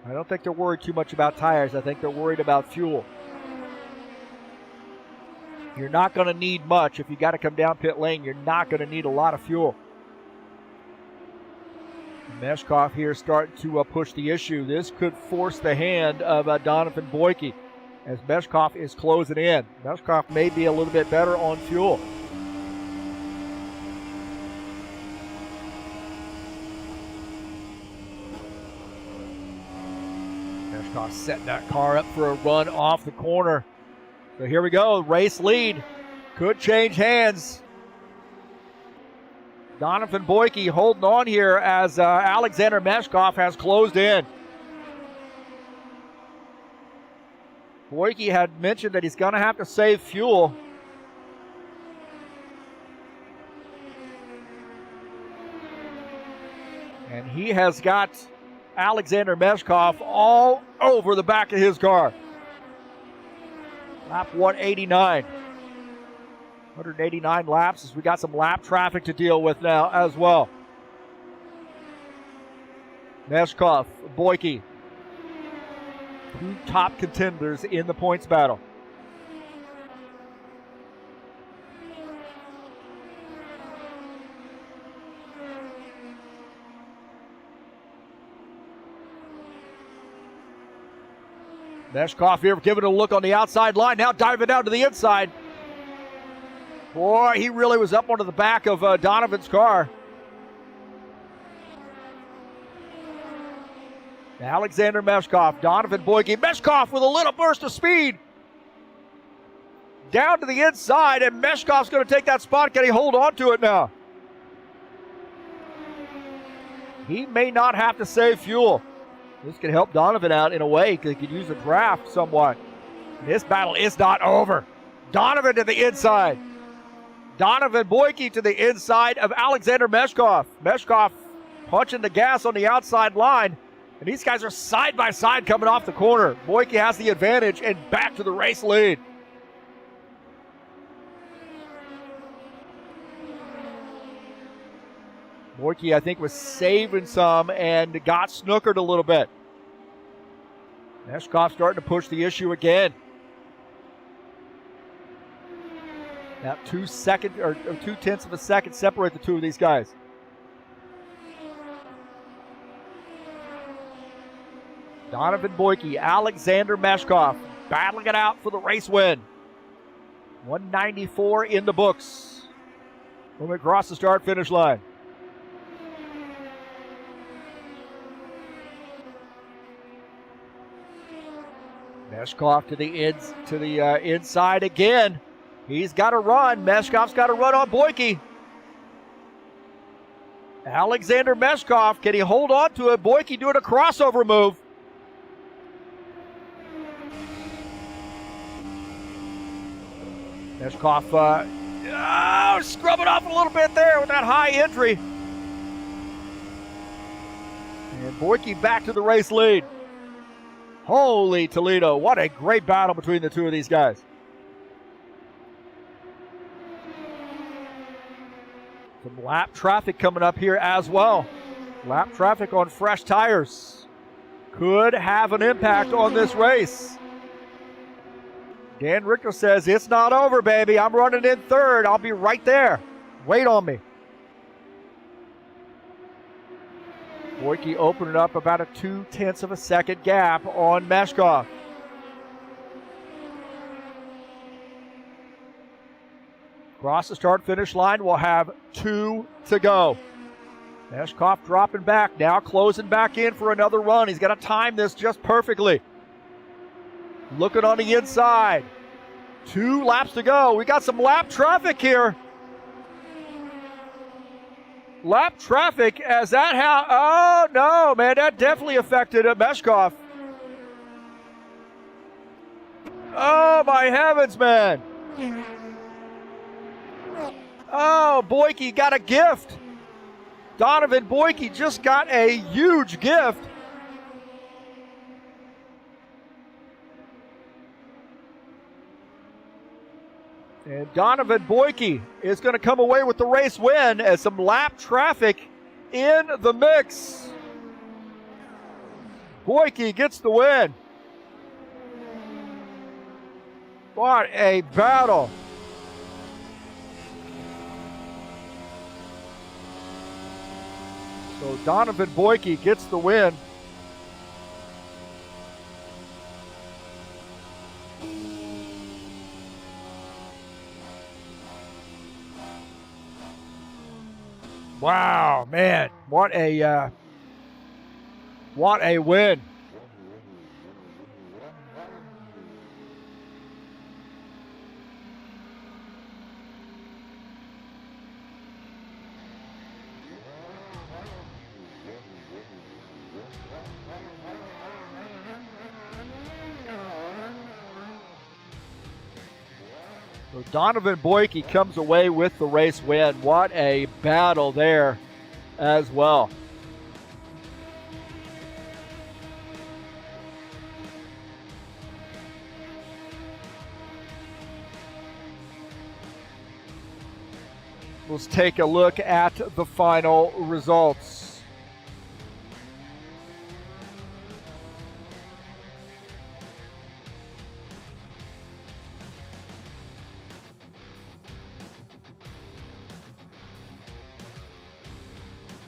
I don't think they're worried too much about tires. I think they're worried about fuel. You're not going to need much. If you got to come down pit lane, you're not going to need a lot of fuel. Meshkov here starting to push the issue. This could force the hand of Donovan Boyke as Meshkov is closing in. Meshkov may be a little bit better on fuel. Meshkov setting that car up for a run off the corner. So here we go. Race lead could change hands. Donovan Boyke holding on here as Alexander Meshkov has closed in. Boyke had mentioned that he's going to have to save fuel. And he has got Alexander Meshkov all over the back of his car. Lap 189. 189 laps as we got some lap traffic to deal with now as well. Meshkov, Boyke, two top contenders in the points battle. Meshkov here giving it a look on the outside line, now diving down to the inside. Boy, he really was up onto the back of Donovan's car. Alexander Meshkov, Donovan Boyke. Meshkov with a little burst of speed. Down to the inside, and Meshkov's going to take that spot. Can he hold on to it now? He may not have to save fuel. This could help Donovan out in a way because he could use a draft somewhat. This battle is not over. Donovan to the inside. Donovan Boyke to the inside of Alexander Meshkov. Meshkov punching the gas on the outside line. And these guys are side by side coming off the corner. Boyke has the advantage and back to the race lead. Boyke, I think, was saving some and got snookered a little bit. Meshkov starting to push the issue again. Now 2/10 of a second separate the two of these guys. Donovan Boyke, Alexander Meshkov battling it out for the race win. 194 in the books when we cross the start-finish line. Meshkov to the inside again. He's got to run. Meshkov's got to run on Boyke. Alexander Meshkov, can he hold on to it? Boyke doing a crossover move. Meshkov scrubbing off a little bit there with that high entry. And Boyke back to the race lead. Holy Toledo, what a great battle between the two of these guys. Some lap traffic coming up here as well. Lap traffic on fresh tires could have an impact on this race. Dan Richter says, it's not over, baby. I'm running in third. I'll be right there. Wait on me. Boyke opening up about a 2/10 of a second gap on Meshkov. Across the start-finish line, we'll have 2 to go. Meshkov dropping back, now closing back in for another run. He's got to time this just perfectly. Looking on the inside. 2 laps to go. We got some lap traffic here. Lap traffic as that oh no, man, that definitely affected Meshkov. Oh my heavens, man. Oh, Boyke got a gift. Donovan Boyke just got a huge gift. And Donovan Boyke is going to come away with the race win as some lap traffic in the mix. Boyke gets the win. What a battle. So Donovan Boyke gets the win. Wow, man, what a win. So Donovan Boyke comes away with the race win. What a battle there as well. Let's take a look at the final results.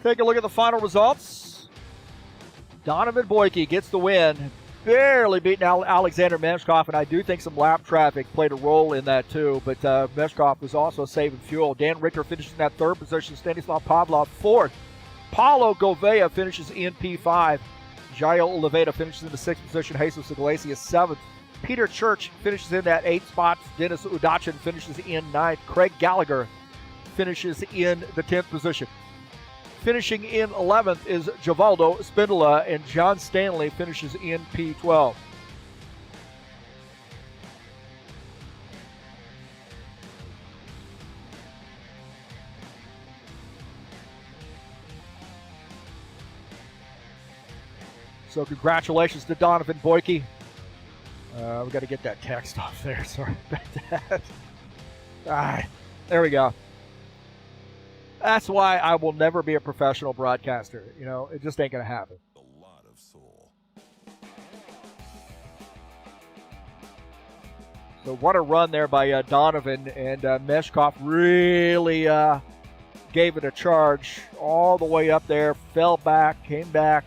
Take a look at the final results. Donovan Boyke gets the win. Barely beating Alexander Meshkov, and I do think some lap traffic played a role in that too, but Meshkov was also saving fuel. Dan Richter finishes in that 3rd position, Stanislav Pavlov 4th. Paulo Gouveia finishes in P5. Jael Leveda finishes in the 6th position. Jesus Iglesias 7th. Peter Church finishes in that 8th spot. Dennis Udachin finishes in 9th. Craig Gallagher finishes in the 10th position. Finishing in 11th is Givaldo Spindola, and John Stanley finishes in P12. So congratulations to Donovan Boyke. We got to get that text off there. Sorry about that. All right, there we go. That's why I will never be a professional broadcaster. You know, it just ain't going to happen. A lot of soul. So what a run there by Donovan, and Meshkov really gave it a charge all the way up there, fell back, came back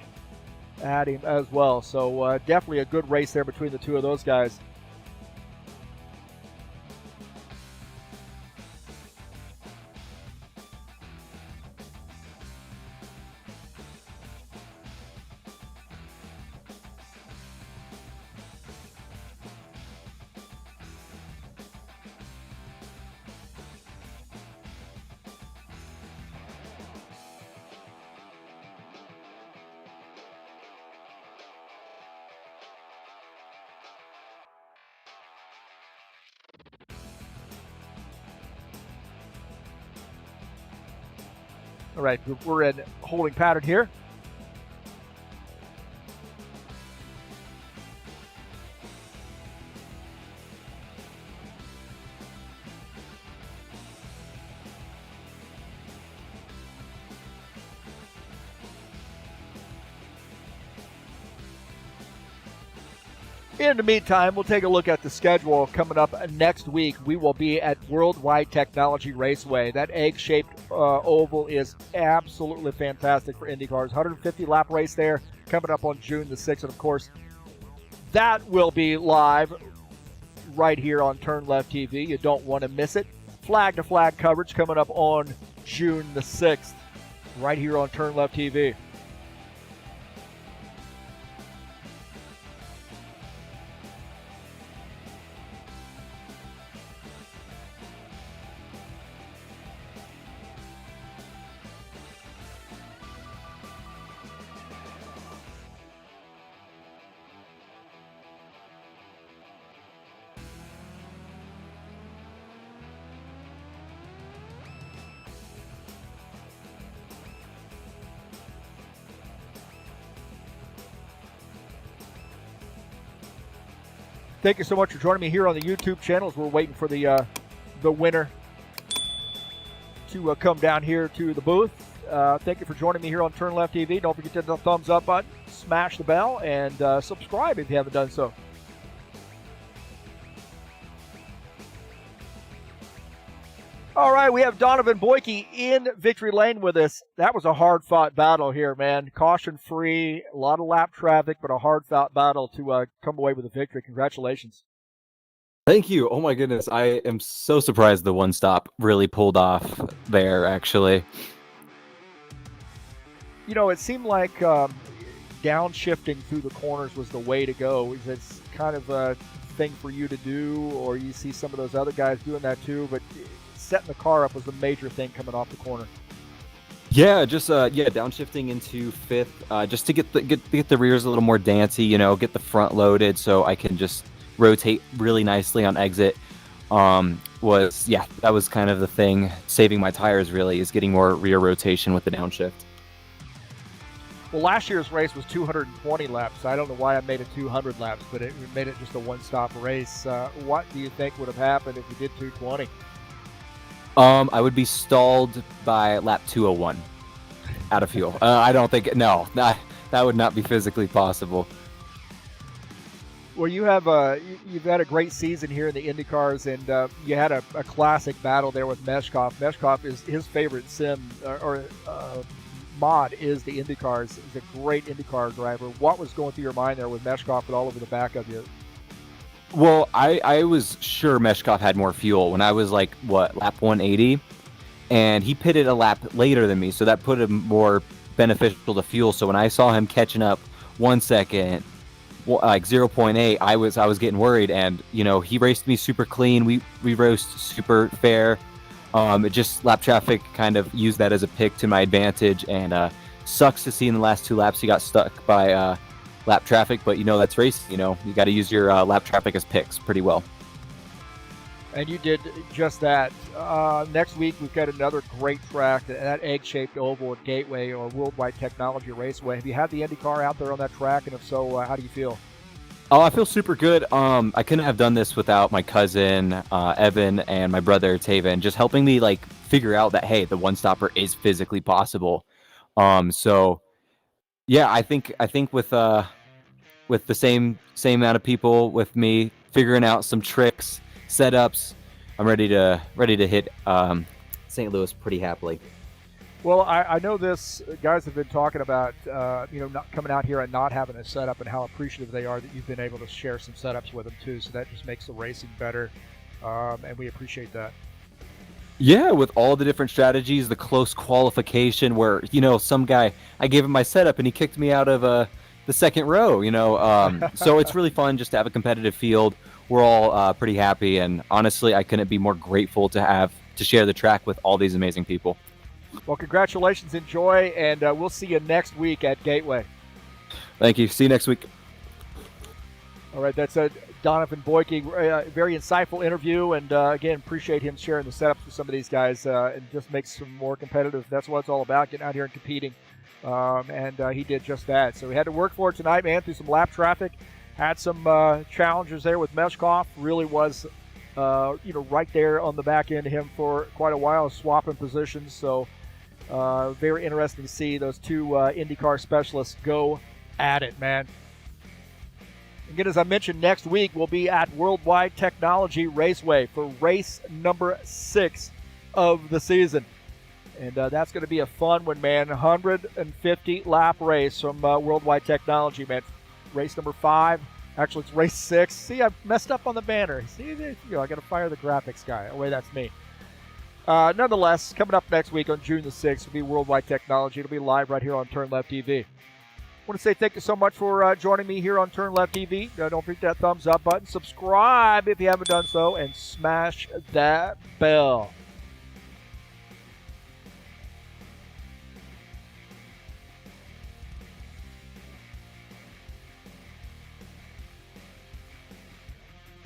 at him as well. So definitely a good race there between the two of those guys. All right, we're in holding pattern here. In the meantime, we'll take a look at the schedule coming up next week. We will be at Worldwide Technology Raceway. That egg-shaped oval is absolutely fantastic for IndyCars. 150-lap race there coming up on June the 6th. And, of course, that will be live right here on TurnLeftTV. You don't want to miss it. Flag-to-flag coverage coming up on June the 6th right here on TurnLeftTV. Thank you so much for joining me here on the YouTube channel as we're waiting for the winner to come down here to the booth. Thank you for joining me here on TurnLeftTV. Don't forget to hit the thumbs up button, smash the bell, and subscribe if you haven't done so. All right, we have Donovan Boyke in victory lane with us. That was a hard-fought battle here, man. Caution-free, a lot of lap traffic, but a hard-fought battle to come away with a victory. Congratulations. Thank you. Oh my goodness, I am so surprised the one stop really pulled off there, actually. You know, it seemed like downshifting through the corners was the way to go. Is it kind of a thing for you to do, or you see some of those other guys doing that too, but setting the car up was the major thing coming off the corner. Yeah, just downshifting into fifth, just to get the rears a little more dancey, you know, get the front loaded so I can just rotate really nicely on exit. That was kind of the thing. Saving my tires really is getting more rear rotation with the downshift. Well, last year's race was 220 laps. I don't know why I made it 200 laps, but it made it just a one-stop race. What do you think would have happened if we did 220? I would be stalled by lap 201 out of fuel. I don't think, no, that would not be physically possible. Well, you've had a great season here in the IndyCars, and you had a classic battle there with Meshkov. Meshkov is his favorite mod is the IndyCars. He's a great IndyCar driver. What was going through your mind there with Meshkov all over the back of you? Well, I was sure Meshkov had more fuel when I was lap 180, and he pitted a lap later than me, so that put him more beneficial to fuel. So when I saw him catching up 1 second, like 0.8, I was getting worried, and you know, he raced me super clean. We raced super fair. It just lap traffic kind of used that as a pick to my advantage, and sucks to see in the last 2 laps he got stuck by lap traffic, but you know, that's racing. You know, you got to use your lap traffic as picks pretty well. And you did just that. Next week we've got another great track, that egg-shaped oval at Gateway or Worldwide Technology Raceway. Have you had the IndyCar out there on that track, and if so, how do you feel? Oh, I feel super good. I couldn't have done this without my cousin Evan and my brother Taven just helping me like figure out that, hey, the one stopper is physically possible. So yeah, I think with the same amount of people with me figuring out some tricks, setups, I'm ready to hit St. Louis pretty happily. Well, I know this. Guys have been talking about not coming out here and not having a setup, and how appreciative they are that you've been able to share some setups with them too. So that just makes the racing better, and we appreciate that. Yeah, with all the different strategies, the close qualification where, you know, some guy, I gave him my setup and he kicked me out of the second row, you know. So it's really fun just to have a competitive field. We're all pretty happy, and honestly, I couldn't be more grateful to share the track with all these amazing people. Well, congratulations, enjoy, and we'll see you next week at Gateway. Thank you. See you next week. All right, that's Donovan Boyke. Very insightful interview, and again, appreciate him sharing the setups with some of these guys, and just makes them more competitive. That's what it's all about, getting out here and competing, and he did just that. So we had to work for it tonight, man, through some lap traffic. Had some challenges there with Meshkov. Really was, right there on the back end of him for quite a while, swapping positions. So very interesting to see those two IndyCar specialists go at it, man. Again, as I mentioned, next week we'll be at Worldwide Technology Raceway for race number 6 of the season. And that's going to be a fun one, man. 150 lap race from Worldwide Technology, man. Race number 5. Actually, it's race 6. See, I messed up on the banner. See, I got to fire the graphics guy. Oh, wait, that's me. Nonetheless, coming up next week on June the 6th will be Worldwide Technology. It'll be live right here on TurnLeftTV. I want to say thank you so much for joining me here on TurnLeftTV. Don't forget that thumbs up button. Subscribe if you haven't done so, and smash that bell.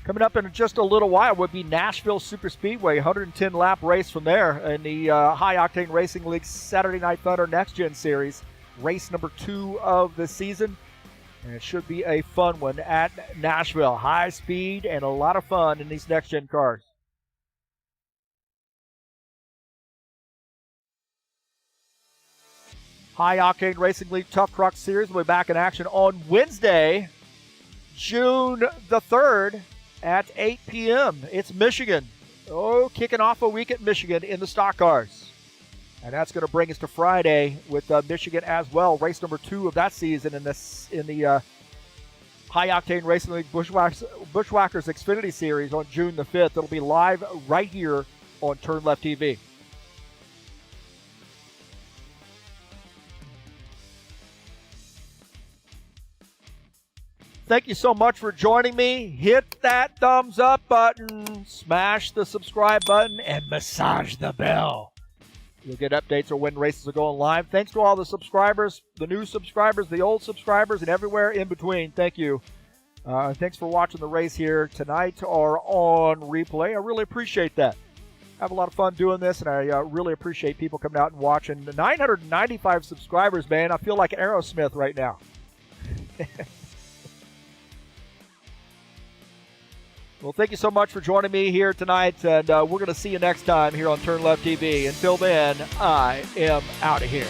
Coming up in just a little while would be Nashville Super Speedway, 110-lap race from there in the High Octane Racing League Saturday Night Thunder Next Gen Series. Race number 2 of the season. And it should be a fun one at Nashville. High speed and a lot of fun in these next-gen cars. High Octane Racing League Tough Truck Series will be back in action on Wednesday, June the 3rd at 8 p.m. It's Michigan. Oh, kicking off a week at Michigan in the stock cars. And that's going to bring us to Friday with Michigan as well. Race number 2 of that season in the High Octane Racing League Bushwhackers Xfinity Series on June the 5th. It'll be live right here on TurnLeftTV. Thank you so much for joining me. Hit that thumbs up button, smash the subscribe button, and massage the bell. You'll get updates on when races are going live. Thanks to all the subscribers, the new subscribers, the old subscribers, and everywhere in between. Thank you. Thanks for watching the race here tonight or on replay. I really appreciate that. I have a lot of fun doing this, and I really appreciate people coming out and watching. 995 subscribers, man. I feel like Aerosmith right now. Well, thank you so much for joining me here tonight, and we're going to see you next time here on TurnLeftTV. Until then, I am out of here.